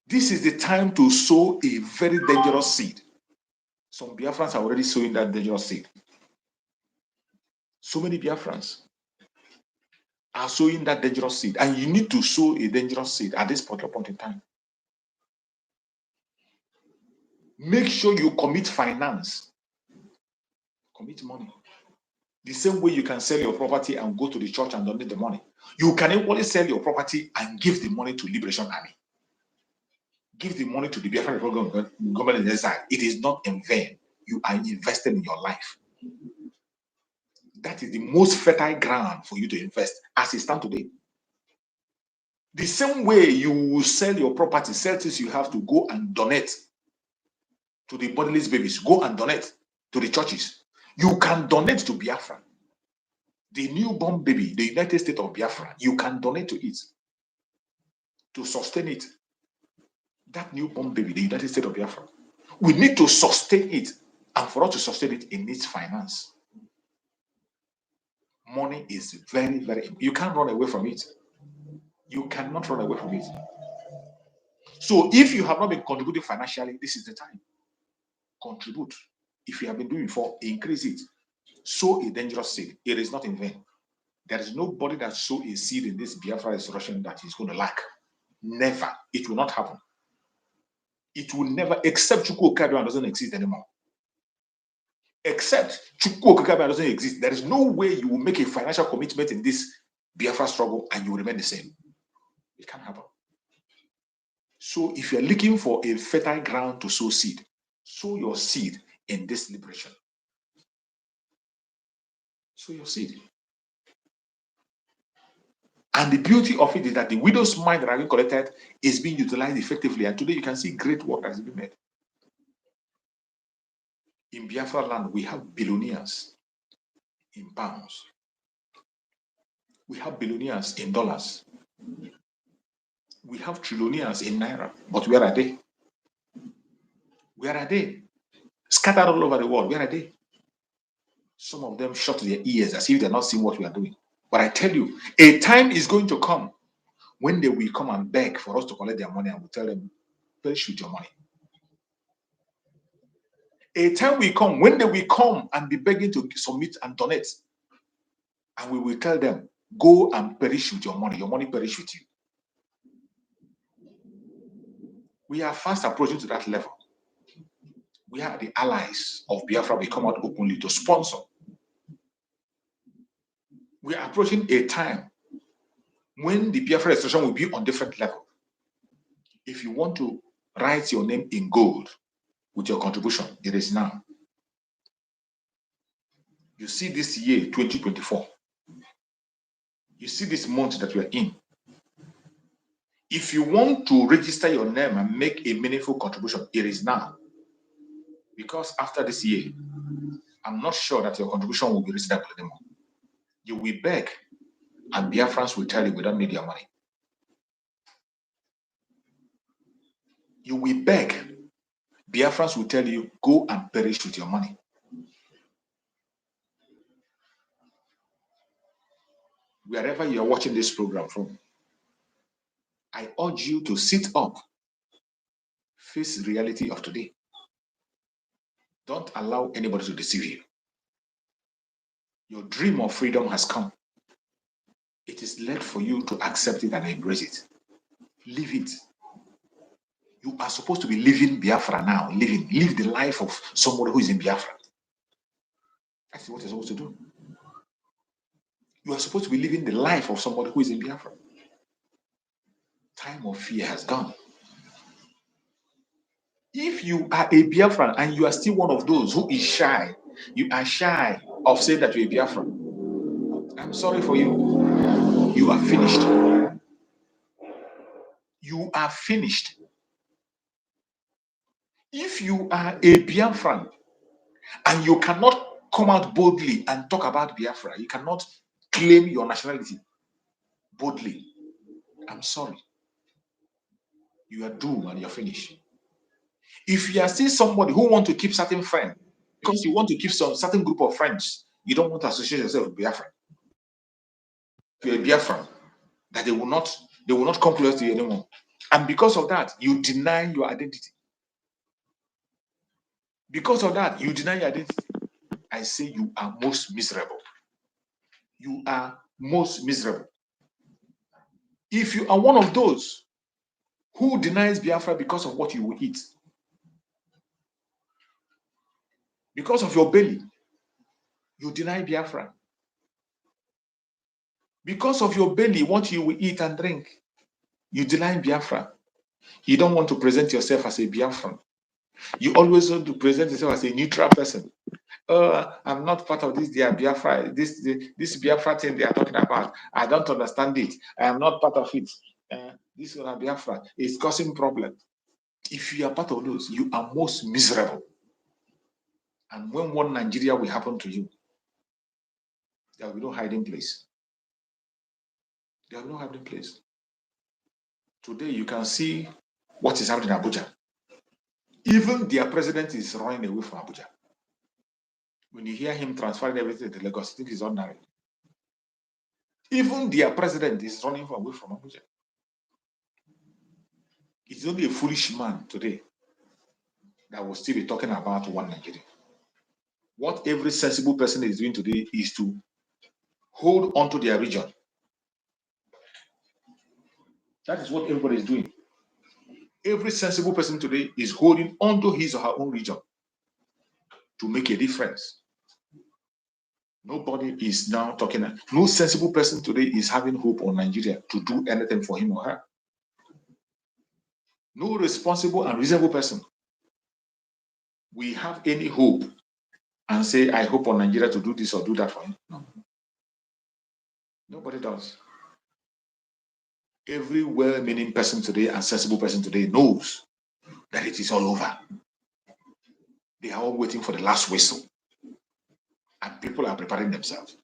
This is the time to sow a very dangerous seed. Some Biafrans are already sowing that dangerous seed. So many Biafrans are sowing that dangerous seed. And you need to sow a dangerous seed at this particular point in time. Make sure you commit finance. Commit money. The same way you can sell your property and go to the church and donate the money. You can equally sell your property and give the money to Liberation Army. Give the money to the Biafran government in exile. It is not in vain. You are investing in your life. That is the most fertile ground for you to invest as it stands today. The same way you will sell your property, sell things you have to go and donate to the bodiless babies, go and donate to the churches. You can donate to Biafra. The newborn baby, the United States of Biafra, you can donate to it to sustain it. That newborn baby, the United States of Biafra, we need to sustain it. And for us to sustain it, it needs finance. Money is very, very, you can't run away from it. You cannot run away from it. So if you have not been contributing financially, this is the time. Contribute. If you have been doing before, increase it. Sow a dangerous seed. It is not in vain. There is nobody that sow a seed in this Biafra restoration that is going to lack. Never. It will not happen. It will never, except Chukwu Okabian doesn't exist anymore. Except Chukwu Okabian doesn't exist. There is no way you will make a financial commitment in this Biafra struggle and you will remain the same. It can't happen. So if you're looking for a fertile ground to sow seed, sow your seed in this liberation. Sow your seed. And the beauty of it is that the widow's mite that has been collected is being utilized effectively. And today you can see great work that has been made. In Biafra land, we have billionaires in pounds. We have billionaires in dollars. We have trillionaires in naira. But where are they? Where are they? Scattered all over the world. Where are they? Some of them shut their ears as if they're not seeing what we are doing. But I tell you, a time is going to come when they will come and beg for us to collect their money, and we'll tell them, perish with your money. A time will come when they will come and be begging to submit and donate, and we will tell them, go and perish with your money perish with you. We are fast approaching to that level. We are the allies of Biafra. We come out openly to sponsor. We are approaching a time when the Biafra restoration will be on different level. If you want to write your name in gold with your contribution, it is now. You see this year, 2024. You see this month that we are in. If you want to register your name and make a meaningful contribution, it is now. Because after this year, I'm not sure that your contribution will be reasonable anymore. You will beg, and Biafrans will tell you we don't need your money. You will beg, Biafrans will tell you go and perish with your money. Wherever you are watching this program from, I urge you to sit up, face the reality of today. Don't allow anybody to deceive you. Your dream of freedom has come. It is left for you to accept it and embrace it. Live it. You are supposed to be living Biafra now. Live the life of somebody who is in Biafra. That's what you're supposed to do. You are supposed to be living the life of somebody who is in Biafra. Time of fear has gone. If you are a Biafran and you are still one of those who is shy, you are shy of saying that you're a Biafran, I'm sorry for you. You are finished. You are finished. If you are a Biafran and you cannot come out boldly and talk about Biafra, you cannot claim your nationality boldly, I'm sorry. You are doomed and you're finished. If you are still somebody who wants to keep certain friends, because you want to keep some certain group of friends, you don't want to associate yourself with Biafra. If you're a Biafran, that they will not come close to you anymore. And because of that, you deny your identity. Because of that, you deny your identity. I say you are most miserable. You are most miserable. If you are one of those who denies Biafra because of what you will eat, because of your belly, you deny Biafra. Because of your belly, what you will eat and drink, you deny Biafra. You don't want to present yourself as a Biafran. You always want to present yourself as a neutral person. I'm not part of this Biafra, this Biafra thing they are talking about. I don't understand it. I am not part of it. This one Biafra is causing problems. If you are part of those, you are most miserable. And when one Nigeria will happen to you, there will be no hiding place. There will be no hiding place. Today, you can see what is happening in Abuja. Even their president is running away from Abuja. When you hear him transferring everything to Lagos, I think it's ordinary. Even their president is running away from Abuja. It's only a foolish man today that will still be talking about one Nigeria. What every sensible person is doing today is to hold on to their region. That is what everybody is doing. Every sensible person today is holding on to his or her own region to make a difference. Nobody is now talking. No sensible person today is having hope on Nigeria to do anything for him or her. No responsible and reasonable person we have any hope and say, I hope on Nigeria to do this or do that for him. No. Nobody does. Every well-meaning person today and sensible person today knows that it is all over. They are all waiting for the last whistle. And people are preparing themselves.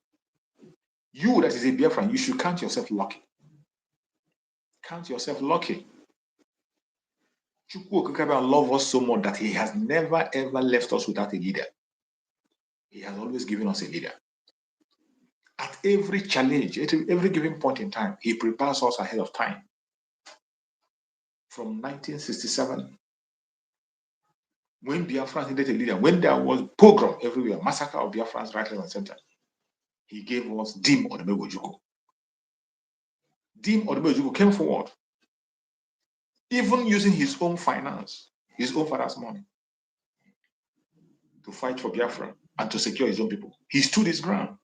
You that is a Biafran, you should count yourself lucky. Count yourself lucky. Chukwu Okikaba loves us so much that he has never ever left us without a leader. He has always given us a leader. At every challenge, at every given point in time, he prepares us ahead of time. From 1967, when Biafra needed a leader, when there was pogrom everywhere, massacre of Biafrans right, left, and center, he gave us Dim Odumegwu. Dim Odumegwu came forward, even using his own finance, his own father's money, to fight for Biafra and to secure his own people. He stood his ground.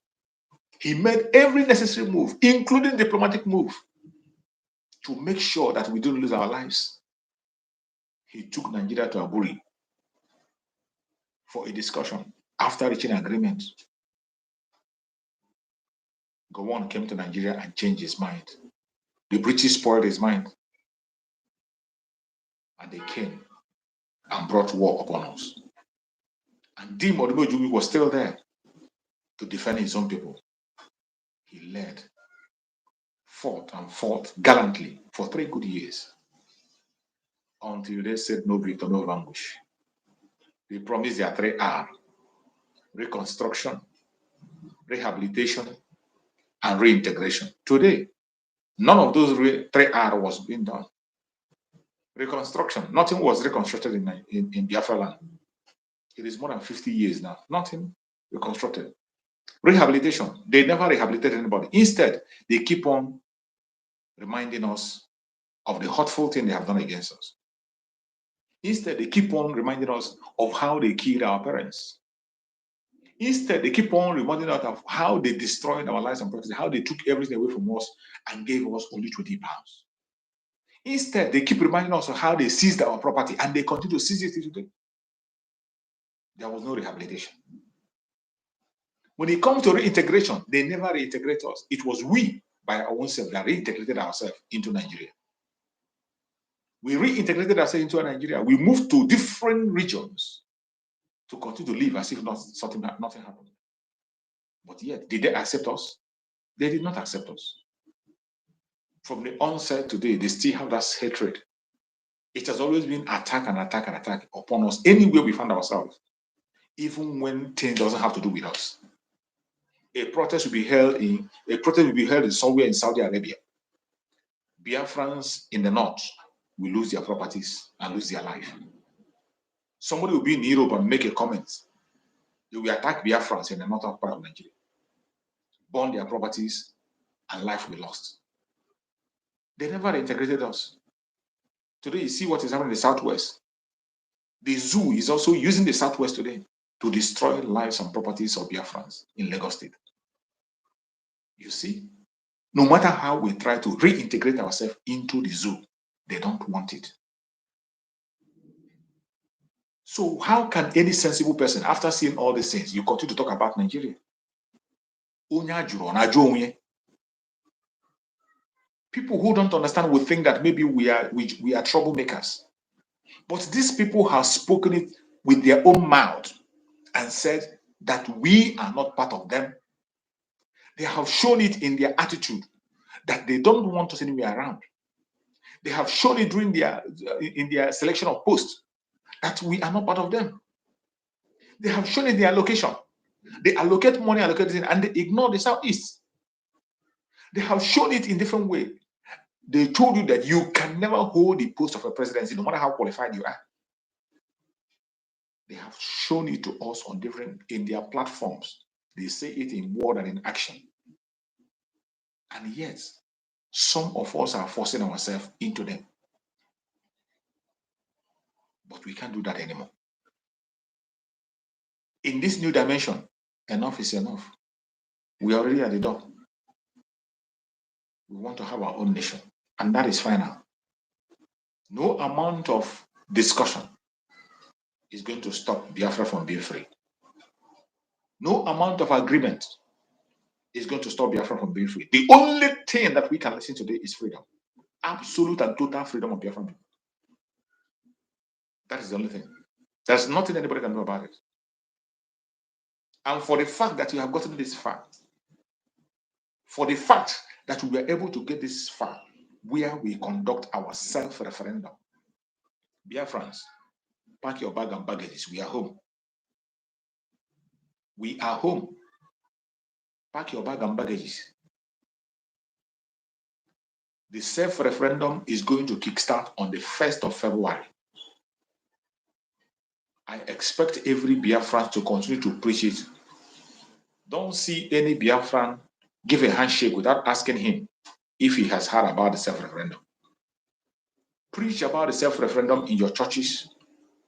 He made every necessary move, including diplomatic move, to make sure that we don't lose our lives. He took Nigeria to Aburi for a discussion. After reaching agreement, Gowon came to Nigeria and changed his mind. The British spoiled his mind. And they came and brought war upon us. And Dim Odumegwu was still there to defend his own people. He led, fought and fought gallantly for 3 good years until they said no victor, no vanquish. They promised their 3R: reconstruction, rehabilitation, and reintegration. Today, none of those 3R was being done. Reconstruction, nothing was reconstructed in Biafra land. It is more than 50 years now. Nothing reconstructed. Rehabilitation, they never rehabilitated anybody. Instead, they keep on reminding us of the hurtful thing they have done against us. Instead, they keep on reminding us of how they killed our parents. Instead, they keep on reminding us of how they destroyed our lives and property, how they took everything away from us and gave us only 20 pounds. Instead, they keep reminding us of how they seized our property and they continue to seize it today. There was no rehabilitation. When it comes to reintegration, they never reintegrate us. It was we, by our own self, that reintegrated ourselves into Nigeria. We reintegrated ourselves into Nigeria. We moved to different regions to continue to live as if nothing happened. But yet, did they accept us? They did not accept us. From the onset today, they still have that hatred. It has always been attack and attack and attack upon us anywhere we find ourselves, even when things doesn't have to do with us. A protest will be held in somewhere in Saudi Arabia. Biafrans in the north will lose their properties and lose their life. Somebody will be in Europe and make a comment. They will attack Biafrans in the northern part of Nigeria, burn their properties, and life will be lost. They never integrated us. Today, you see what is happening in the southwest. The zoo is also using the southwest today to destroy lives and properties of Biafrans in Lagos State. You see, no matter how we try to reintegrate ourselves into the zoo, they don't want it. So how can any sensible person, after seeing all these things, you continue to talk about Nigeria? People who don't understand will think that maybe we are troublemakers. But these people have spoken it with their own mouth and said that we are not part of them. They have shown it in their attitude that they don't want us anywhere around. They have shown it during their selection of posts that we are not part of them. They have shown it in their allocation. They allocate money, and they ignore the Southeast. They have shown it in different ways. They told you that you can never hold the post of a presidency, no matter how qualified you are. They have shown it to us on in their platforms. They say it in word and in action. And yet, some of us are forcing ourselves into them. But we can't do that anymore. In this new dimension, enough is enough. We are already at the door. We want to have our own nation, and that is final. No amount of discussion is going to stop Biafra from being free. No amount of agreement is going to stop Biafra from being free. The only thing that we can listen to today is freedom. Absolute and total freedom of Biafra. That is the only thing. There's nothing anybody can do about it. And for the fact that you have gotten this far, for the fact that we were able to get this far, where we conduct our self-referendum, Biafrans, pack your bag and baggages. We are home. We are home. Pack your bag and baggages. The self-referendum is going to kickstart on the 1st of February. I expect every Biafran to continue to preach it. Don't see any Biafran give a handshake without asking him if he has heard about the self-referendum. Preach about the self-referendum in your churches.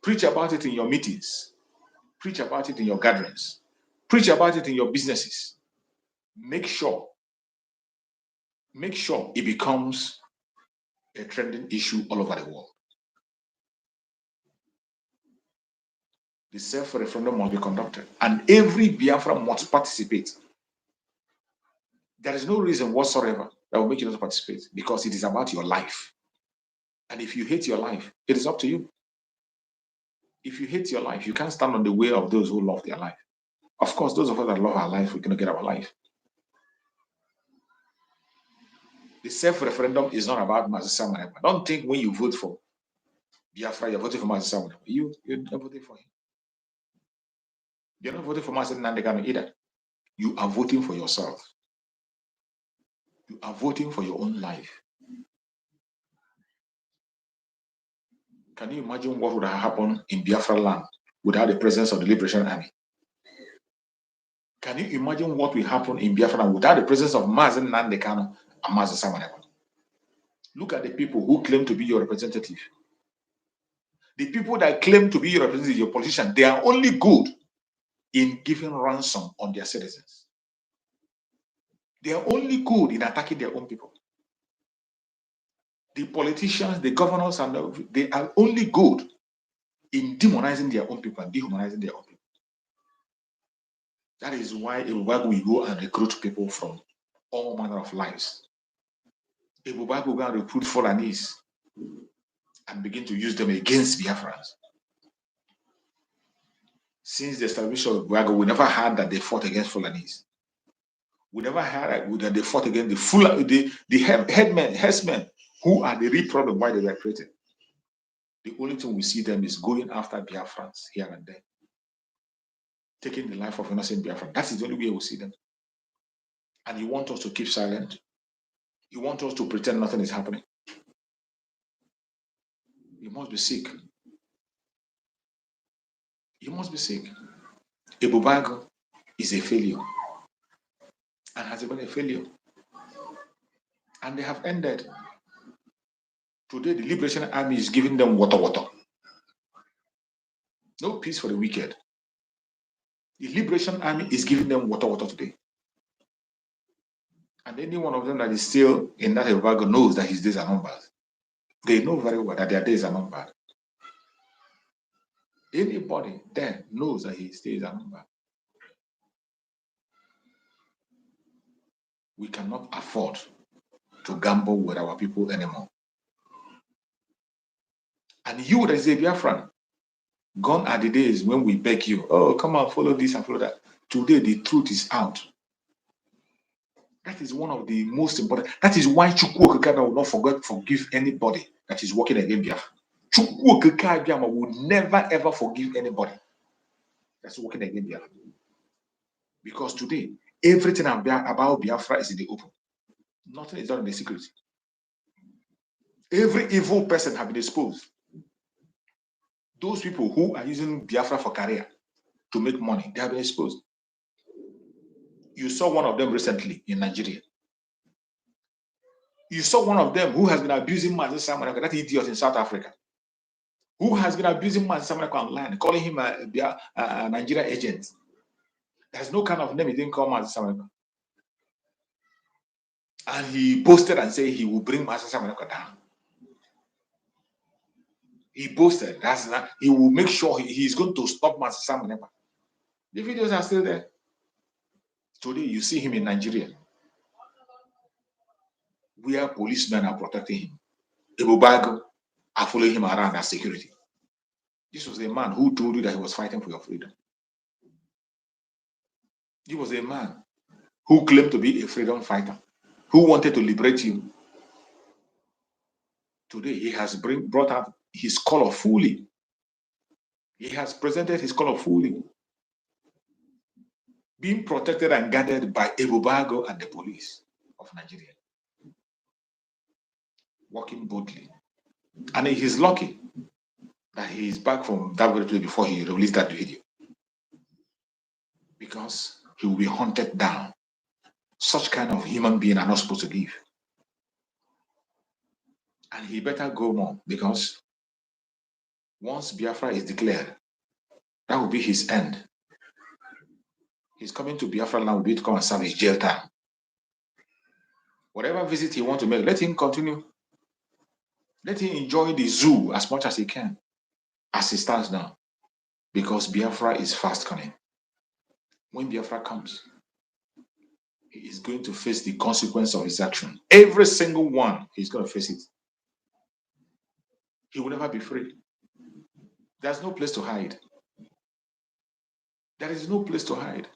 Preach about it in your meetings. Preach about it in your gatherings. Preach about it in your businesses. Make sure it becomes a trending issue all over the world. The self-referendum must be conducted, and every Biafra must participate. There is no reason whatsoever that will make you not participate, because it is about your life. And if you hate your life, it is up to you. If you hate your life, you can't stand on the way of those who love their life. Of course, those of us that love our life, we're going to get our life. The self-referendum is not about Mazisa Manema. Don't think when you vote for Biafra, you're voting for Mazisa Manema. You're not voting for him. You're not voting for Mazisa Nandekano either. You are voting for yourself. You are voting for your own life. Can you imagine what would have happened in Biafra land without the presence of the Liberation Army? Can you imagine what will happen in Biafra land without the presence of Mazen Nandekano and Mazisa Manema? Look at the people who claim to be your representative. The people that claim to be your representative, your politician, they are only good in giving ransom on their citizens. They are only good in attacking their own people. The politicians, the governors, they are only good in demonizing their own people and dehumanizing their own people. That is why we go and recruit people from all manner of lives. We go and recruit Fulanis and begin to use them against Biafrans. Since the establishment of Buago, we never heard that they fought against Fulanis. We never heard that they fought against the headsmen, who are the real problem why they were created. The only thing we see them is going after Biafrans here and there, taking the life of innocent Biafrans. That is the only way we see them. And you want us to keep silent? You want us to pretend nothing is happening? You must be sick. You must be sick. Ebubago is a failure and has been a failure. And they have ended. Today, the Liberation Army is giving them water. No peace for the wicked. The Liberation Army is giving them water today. And any one of them that is still in that Ebubago knows that his days are numbered. They know very well that their days are numbered. Anybody there knows that his days are numbered. We cannot afford to gamble with our people anymore. And you that is a Biafran, Gone are the days when we beg you, oh, come on, follow this and follow that. Today, the truth is out. That is one of the most important. That is why Chukwu Okeke will not forgive anybody that is working against Biafra. Chukwu Okeke will never ever forgive anybody that's working against Biafra. Because today, everything about Biafra is in the open. Nothing is done in the secret. Every evil person has been exposed. Those people who are using Biafra for career to make money, they have been exposed. You saw one of them recently in Nigeria. You saw one of them who has been abusing Manchester Samanaka, that idiot in South Africa, who has been abusing Manchester Samanaka online, calling him a Nigeria agent. There's no kind of name he didn't call Manchester Samanaka. And he posted and said he will bring Manchester Samanaka down. He posted that he will make sure he's going to stop Manchester Samanaka. The videos are still there. Today, you see him in Nigeria, where policemen are protecting him. Ebubago are following him around as security. This was a man who told you that he was fighting for your freedom. He was a man who claimed to be a freedom fighter, who wanted to liberate you. Today, he has brought out his color fully. He has presented his color fully, being protected and guarded by Ebubago and the police of Nigeria, working boldly. And he is lucky that he is back from that very place before he released that video, because he will be hunted down. Such kind of human being are not supposed to live. And he better go more, because once Biafra is declared, that will be his end. He's coming to Biafra land to come and serve his jail time. Whatever visit he wants to make, let him continue. Let him enjoy the zoo as much as he can, as he stands now, because Biafra is fast coming. When Biafra comes, he is going to face the consequence of his action. Every single one, he's going to face it. He will never be free. There's no place to hide. There is no place to hide.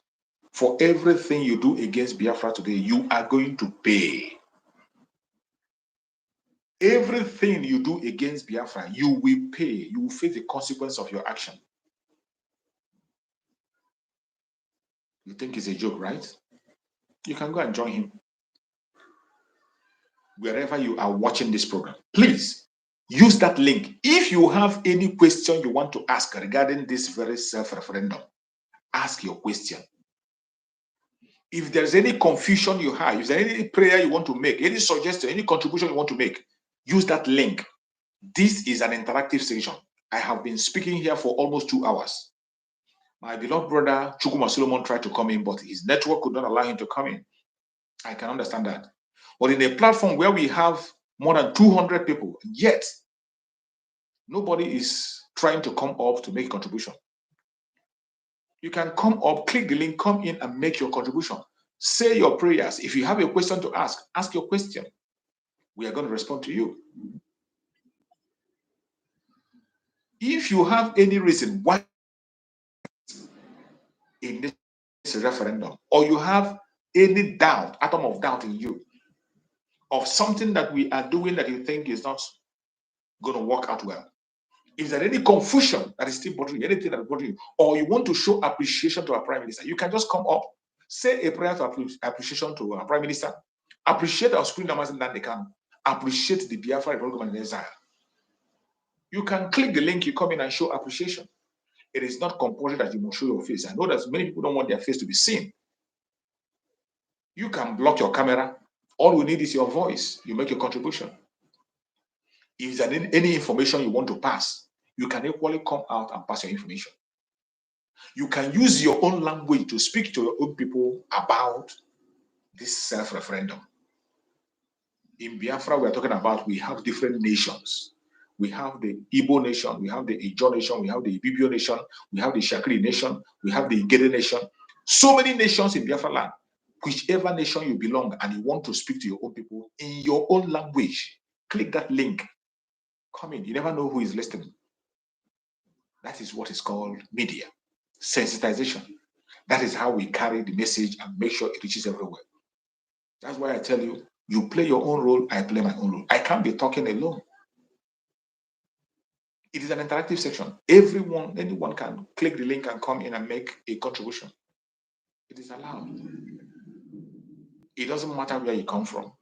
For everything you do against Biafra today, you are going to pay. Everything you do against Biafra, you will pay. You will face the consequence of your action. You think it's a joke, right? You can go and join him. Wherever you are watching this program, please use that link. If you have any question you want to ask regarding this very self-referendum, ask your question. If there's any confusion you have, if there's any prayer you want to make, any suggestion, any contribution you want to make, use that link. This is an interactive session. I have been speaking here for almost 2 hours. My beloved brother Chukuma Solomon tried to come in, but his network could not allow him to come in. I can understand that. But in a platform where we have more than 200 people, yet nobody is trying to come up to make a contribution. You can come up, click the link, come in and make your contribution. Say your prayers. If you have a question to ask your question. We are going to respond to you. If you have any reason why in this referendum, or you have any doubt, atom of doubt in you, of something that we are doing that you think is not going to work out well, if there's any confusion that is still bothering you, anything that is bothering you, or you want to show appreciation to our Prime Minister, you can just come up, say a prayer to appreciation to our Prime Minister, appreciate our Supreme Namaste that they can appreciate the Biafra Referendum in exile. You can click the link, you come in and show appreciation. It is not compulsory that you must show your face. I know that many people don't want their face to be seen. You can block your camera. All we need is your voice. You make your contribution. If there's any information you want to pass, you can equally come out and pass your information. You can use your own language to speak to your own people about this self-referendum. In Biafra, we're talking about, we have different nations. We have the Igbo nation, we have the Ijo nation, we have the Ibibio nation, we have the Shakri nation, we have the Igede nation. So many nations in Biafra land. Whichever nation you belong and you want to speak to your own people in your own language, click that link. Come in. You never know who is listening. That is what is called media. Sensitization. That is how we carry the message and make sure it reaches everywhere. That's why I tell you, you play your own role, I play my own role. I can't be talking alone. It is an interactive section. Anyone can click the link and come in and make a contribution. It is allowed. It doesn't matter where you come from.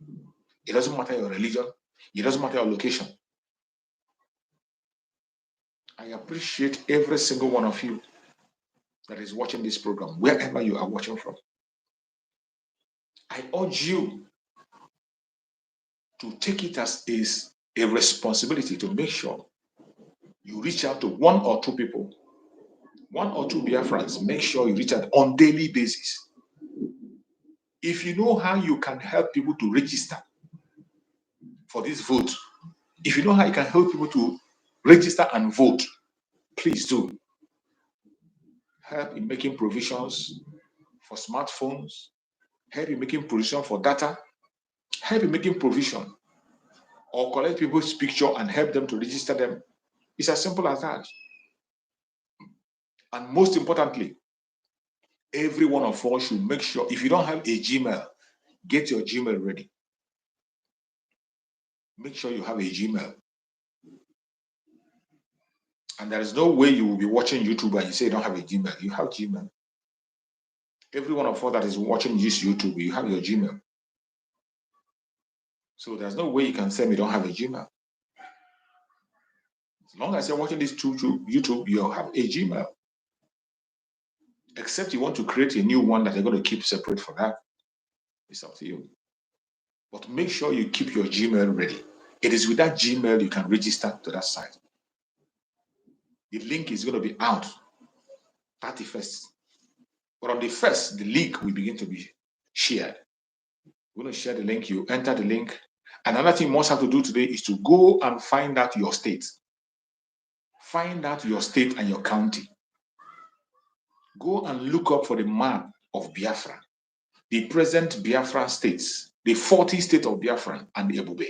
It doesn't matter your religion. It doesn't matter your location. I appreciate every single one of you that is watching this program, wherever you are watching from. I urge you to take it as a responsibility to make sure you reach out to one or two people, one or two Biafrans. Make sure you reach out on daily basis. If you know how you can help people to register for this vote, if you know how you can help people to register and vote, please do. Help in making provisions for smartphones, help in making provision for data, help in making provision or collect people's picture and help them to register them. It's as simple as that. And most importantly, every one of us should make sure, if you don't have a Gmail, get your Gmail ready. Make sure you have a Gmail. And there is no way you will be watching YouTube and you say you don't have a Gmail. You have Gmail. Every one of us that is watching this YouTube, you have your Gmail. So there's no way you can say you don't have a Gmail. As long as you're watching this YouTube, you have a Gmail. Except you want to create a new one that you're going to keep separate for that. It's up to you. But make sure you keep your Gmail ready. It is with that Gmail you can register to that site. The link is going to be out 31st. But on the 1st, the link will begin to be shared. We're going to share the link. You enter the link. Another thing you must have to do today is to go and find out your state. Find out your state and your county. Go and look up for the map of Biafra, the present Biafra states, the 40 states of Biafra and the Ebube.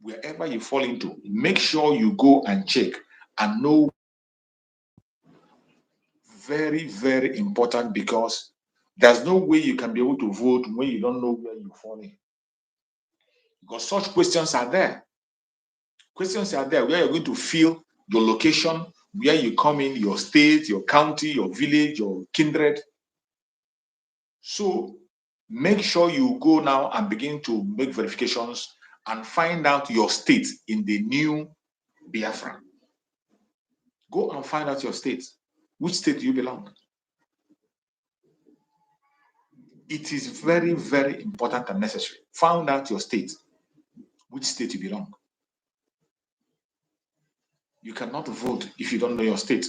Wherever you fall into, make sure you go and check and know. Very, very important, because there's no way you can be able to vote when you don't know where you fall in. Because such questions are there. Questions are there where you're going to fill your location, where you come in, your state, your county, your village, your kindred. So make sure you go now and begin to make verifications and find out your state in the new Biafra. Go and find out your state. Which state do you belong? It is very, very important and necessary. Find out your state, which state you belong. You cannot vote if you don't know your state.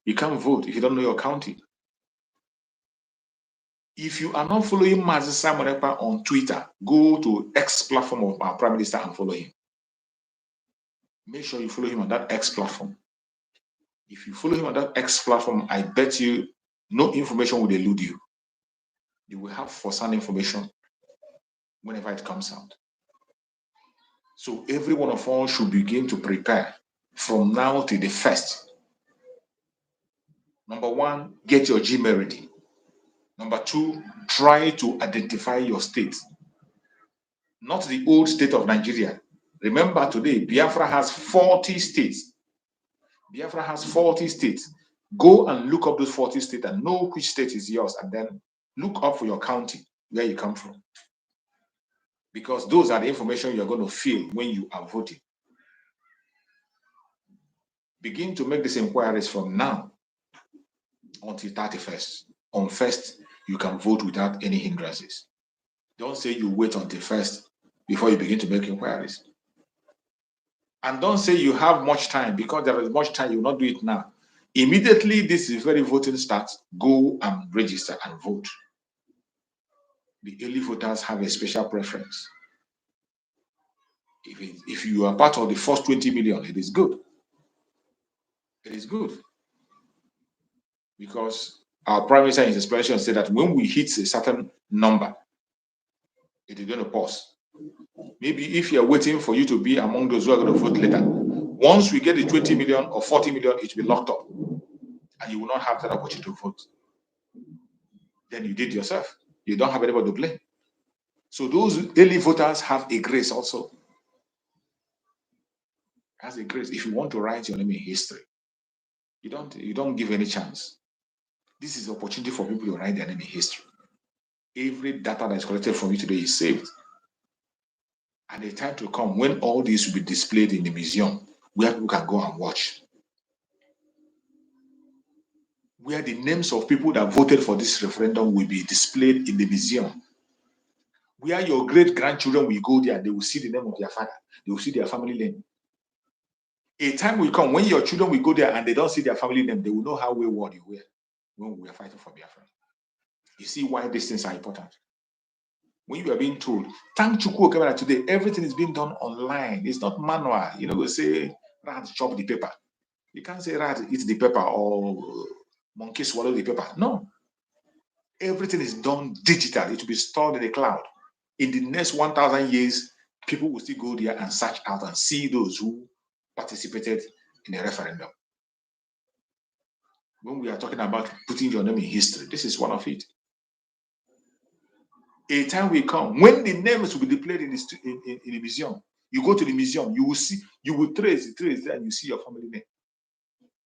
You can't vote if you don't know your county. If you are not following Mazi Samurepa on Twitter, go to X platform of our Prime Minister and follow him. Make sure you follow him on that X platform. If you follow him on that X platform, I bet you no information will elude you. You will have first-hand information whenever it comes out. So every one of us should begin to prepare from now to the 1st. Number 1, get your Gmail ready. Number 2, try to identify your state. Not the old state of Nigeria. Remember today, Biafra has 40 states. Biafra has 40 states. Go and look up those 40 states and know which state is yours, and then look up for your county, where you come from. Because those are the information you're going to fill when you are voting. Begin to make these inquiries from now until 31st. On 1st, you can vote without any hindrances. Don't say you wait until 1st before you begin to make inquiries. And don't say you have much time, because there is much time, you will not do it now. Immediately this very voting starts, go and register and vote. The early voters have a special preference. If you are part of the first 20 million, it is good. It is good. Because our Prime Minister in his explanation said that when we hit a certain number, it is going to pause. Maybe if you're waiting for you to be among those who are going to vote later, Once we get the 20 million or 40 million, it will be locked up. And you will not have that opportunity to vote. Then you did yourself. You don't have anybody to blame. So those daily voters have a grace also. Has a grace. If you want to write your name in history, you don't give any chance. This is an opportunity for people to write their name in history. Every data that is collected from you today is saved. And the time to come when all this will be displayed in the museum, where people can go and watch. Where the names of people that voted for this referendum will be displayed in the museum. Where your great-grandchildren will go there, they will see the name of their father. They will see their family name. A time will come when your children will go there and they don't see their family name, they will know how wayward you were when we were fighting for Biafra. You see why these things are important. When you are being told, thank you, today, everything is being done online. It's not manual. You know, we say, rat chop the paper. You can't say rat eat the paper or monkey swallow the paper. No. Everything is done digital. It will be stored in the cloud. In the next 1,000 years, people will still go there and search out and see those who participated in the referendum. When we are talking about putting your name in history, this is one of it. A time will come when the names will be displayed in the museum. You go to the museum, you will see, you will trace there, and you see your family name.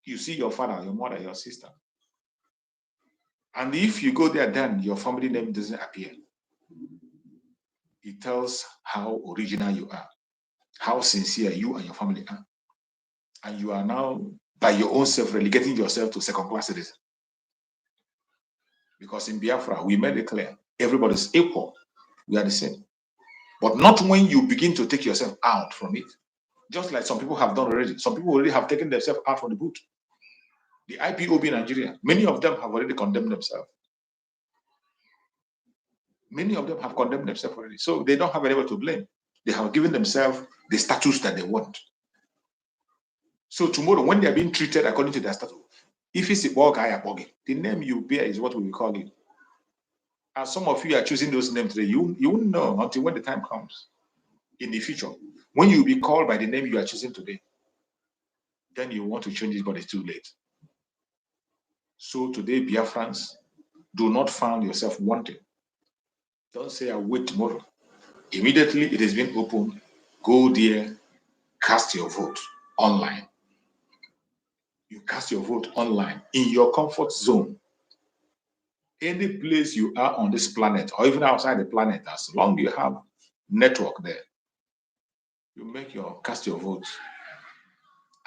You see your father, your mother, your sister. And if you go there, then your family name doesn't appear. It tells how original you are, how sincere you and your family are. And you are now, by your own self, relegating yourself to second-class citizen. Because in Biafra, we made it clear, everybody's equal. We are the same. But not when you begin to take yourself out from it. Just like some people have done already. Some people already have taken themselves out from the boot. The IPOB in Nigeria, many of them have already condemned themselves. Many of them have condemned themselves already. So they don't have anybody to blame. They have given themselves the status that they want. So tomorrow, when they are being treated according to their status, if it's a ball guy or bogey, the name you bear is what we will call you. And some of you are choosing those names today. You won't know until when the time comes in the future. When you will be called by the name you are choosing today, then you want to change it, but it's too late. So today, Biafrans, do not find yourself wanting. Don't say, I'll wait tomorrow. Immediately it has been opened, go there, cast your vote online. You cast your vote online in your comfort zone. Any place you are on this planet, or even outside the planet, as long as you have network there, you cast your vote,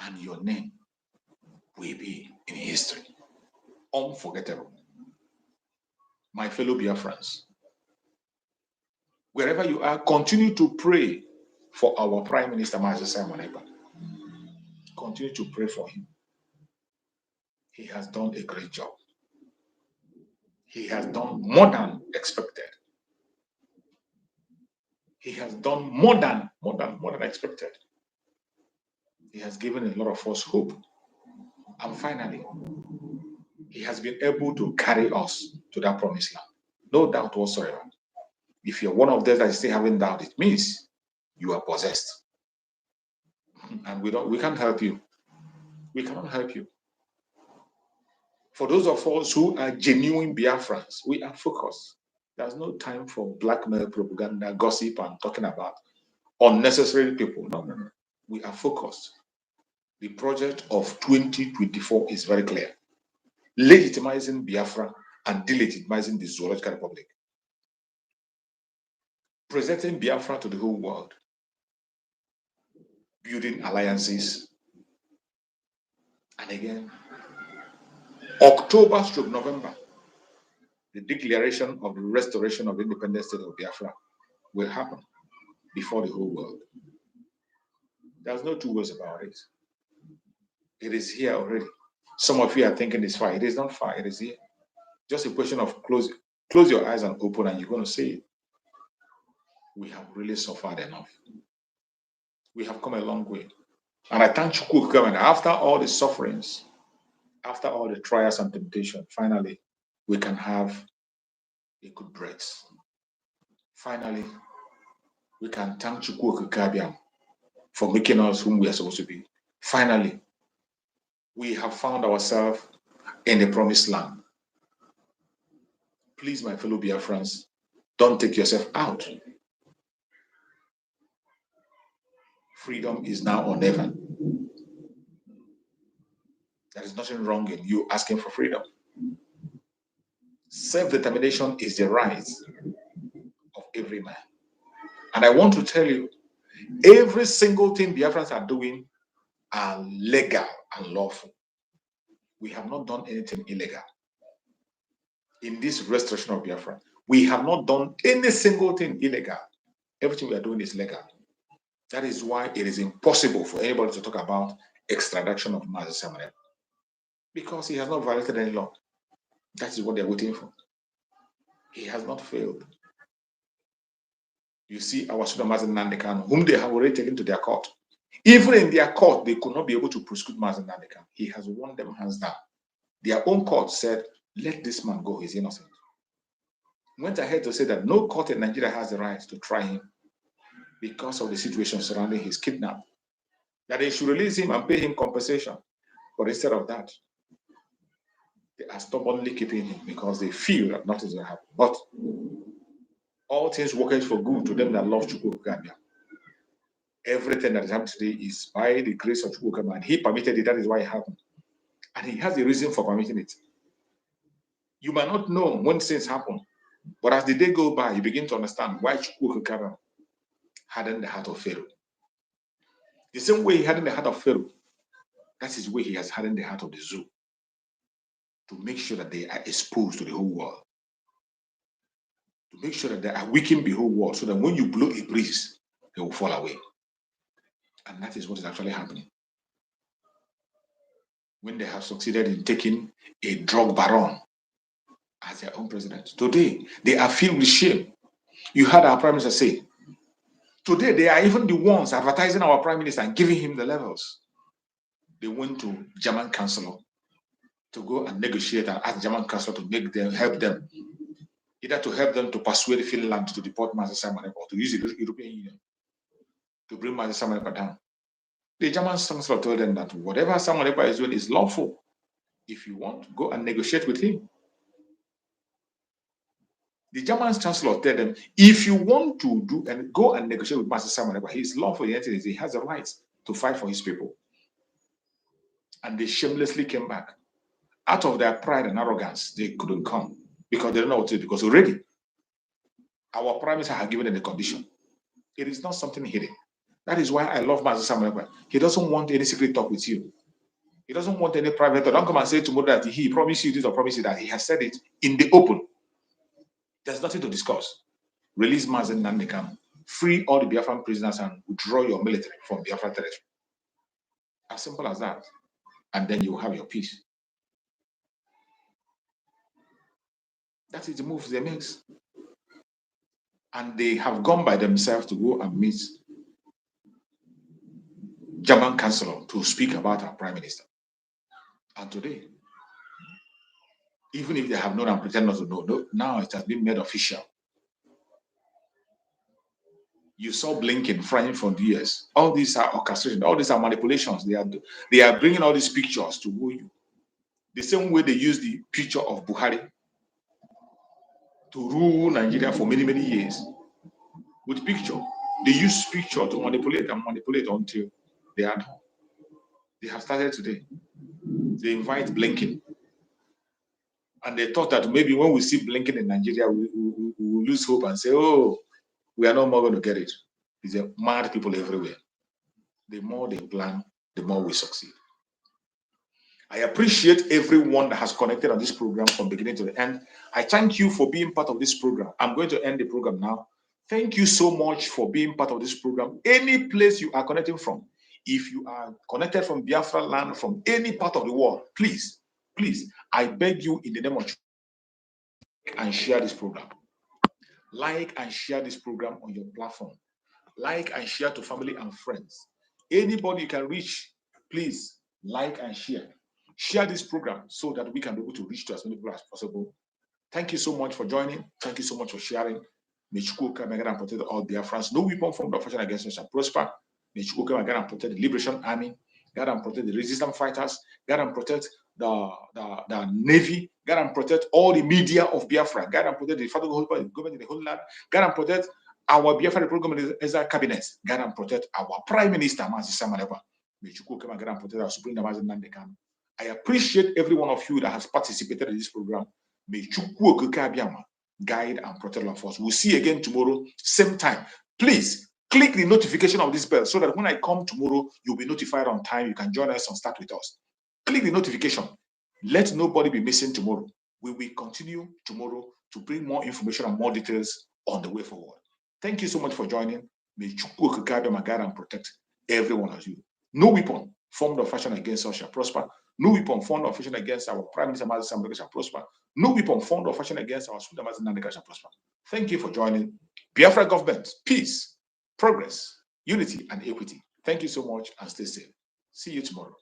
and your name will be in history. Unforgettable. My fellow Biafrans, wherever you are, continue to pray for our Prime Minister, Master Simon Ekpa. Continue to pray for him. He has done a great job. He has done more than expected. He has done more than expected. He has given a lot of us hope. And finally, he has been able to carry us to that promised land. No doubt whatsoever. If you're one of them that is still having doubt, it means you are possessed. And we can't help you. We cannot help you. For those of us who are genuine Biafrans, we are focused. There's no time for blackmail, propaganda, gossip, and talking about unnecessary people. No. We are focused. The project of 2024 is very clear. Legitimizing Biafra and delegitimizing the Zoological Republic. Presenting Biafra to the whole world. Building alliances. And again, October/November, the declaration of the restoration of the independent state of Biafra will happen before the whole world. There's no two ways about it. It is here already. Some of you are thinking it's far. It is not far. It is here. Just a question of close your eyes and open, and you're going to see it. We have really suffered enough. We have come a long way. And I thank Chukwu government. After all the sufferings, after all the trials and temptation, finally, we can have a good breath. Finally, we can thank Chukwu Kabiam for making us whom we are supposed to be. Finally, we have found ourselves in the promised land. Please, my fellow Biafrans, don't take yourself out. Freedom is now or never. There is nothing wrong in you asking for freedom. Self-determination is the right of every man. And I want to tell you, every single thing Biafrans are doing are legal and lawful. We have not done anything illegal. In this restoration of Biafra, we have not done any single thing illegal. Everything we are doing is legal. That is why it is impossible for anybody to talk about extradition of Mazi Samuel, because he has not violated any law. That is what they are waiting for. He has not failed. You see our student Mazi Nandekan, whom they have already taken to their court. Even in their court, they could not be able to prosecute Mazi Nandekan. He has won them hands down. Their own court said, let this man go, he's innocent. Went ahead to say that no court in Nigeria has the right to try him because of the situation surrounding his kidnapping. That they should release him and pay him compensation. But instead of that, they are stubbornly keeping him because they feel that nothing will happen. But all things work for good to them that love Chukwuka. Everything that is happening today is by the grace of Chukwuka, and he permitted it. That is why it happened. And he has a reason for permitting it. You might not know when things happen, but as the day goes by, you begin to understand why Chukwuka hardened the heart of Pharaoh. The same way he hardened the heart of Pharaoh, that is the way he has hardened the heart of the zoo, to make sure that they are exposed to the whole world, to make sure that they are weakening the whole world, so that when you blow a breeze, they will fall away. And that is what is actually happening. When they have succeeded in taking a drug baron as their own president, today they are filled with shame. You heard our prime minister say, today they are even the ones advertising our prime minister and giving him the levels. They went to German chancellor to go and negotiate and ask German chancellor to make them help them, either to help them to persuade Finland to deport Mazi Samuel or to use the European Union to bring Mazi Samuel down. The German chancellor told them that whatever Samuel is doing is lawful. If you want, go and negotiate with him. The German chancellor told them, if you want to do and go and negotiate with Mazi Samuel, he is lawful. He has the right to fight for his people. And they shamelessly came back. Out of their pride and arrogance, they couldn't come because they don't know what to do. Because already our prime minister had given them the condition. It is not something hidden. That is why I love Mazi Samuel. He doesn't want any secret talk with you. He doesn't want any private talk. Don't come and say tomorrow that he promised you this or promised you that. He has said it in the open. There's nothing to discuss. Release Mazi Nandekan, free all the Biafran prisoners, and withdraw your military from Biafra territory. As simple as that. And then you will have your peace. That is the move they make. And they have gone by themselves to go and meet German chancellor to speak about our prime minister. And today, even if they have known and pretend not to know, now it has been made official. You saw Blinken flying from the US. All these are orchestration. All these are manipulations. They are bringing all these pictures to woo you. The same way they use the picture of Buhari to rule Nigeria for many, many years. With picture, they use picture to manipulate and manipulate until they are done. They have started today. They invite Blinken. And they thought that maybe when we see Blinken in Nigeria, we will lose hope and say, oh, we are no more going to get it. These are mad people everywhere. The more they plan, the more we succeed. I appreciate everyone that has connected on this program from beginning to the end. I thank you for being part of this program. I'm going to end the program now. Thank you so much for being part of this program. Any place you are connecting from, if you are connected from Biafra land, from any part of the world, please, I beg you in the name of and share this program. Like and share this program on your platform. Like and share to family and friends. Anybody you can reach, please like and share. Share this program so that we can be able to reach to as many people as possible. Thank you so much for joining. Thank you so much for sharing. May Chukwuka may God and protect all Biafrans. No weapon formed or fashioned against us shall prosper. May Chukwuka may God and protect the Liberation Army guide and protect the resistance fighters, guide and protect the Navy, guide and protect all the media of Biafra, guide and protect the federal government in the whole land, guide and protect our Biafra program as a cabinet, guide and protect our Prime Minister, Mazi Samaneva. May Chukwu come and guide and protect our Supreme Mazi Nandekano. I appreciate every one of you that has participated in this program. May Chukwu guide and protect our force. We'll see you again tomorrow, same time. Please click the notification of this bell so that when I come tomorrow, you'll be notified on time. You can join us and start with us. Click the notification. Let nobody be missing tomorrow. We will continue tomorrow to bring more information and more details on the way forward. Thank you so much for joining. May Chukwu guide and protect every one of you. No weapon formed or fashioned against us shall prosper. No weapon formed or fashioned against our Prime Minister Mazi Sambrega shall prosper. No weapon formed or fashioned against our Supreme Mazi Nandeka shall prosper. Thank you for joining. Biafra government, peace, progress, unity, and equity. Thank you so much and stay safe. See you tomorrow.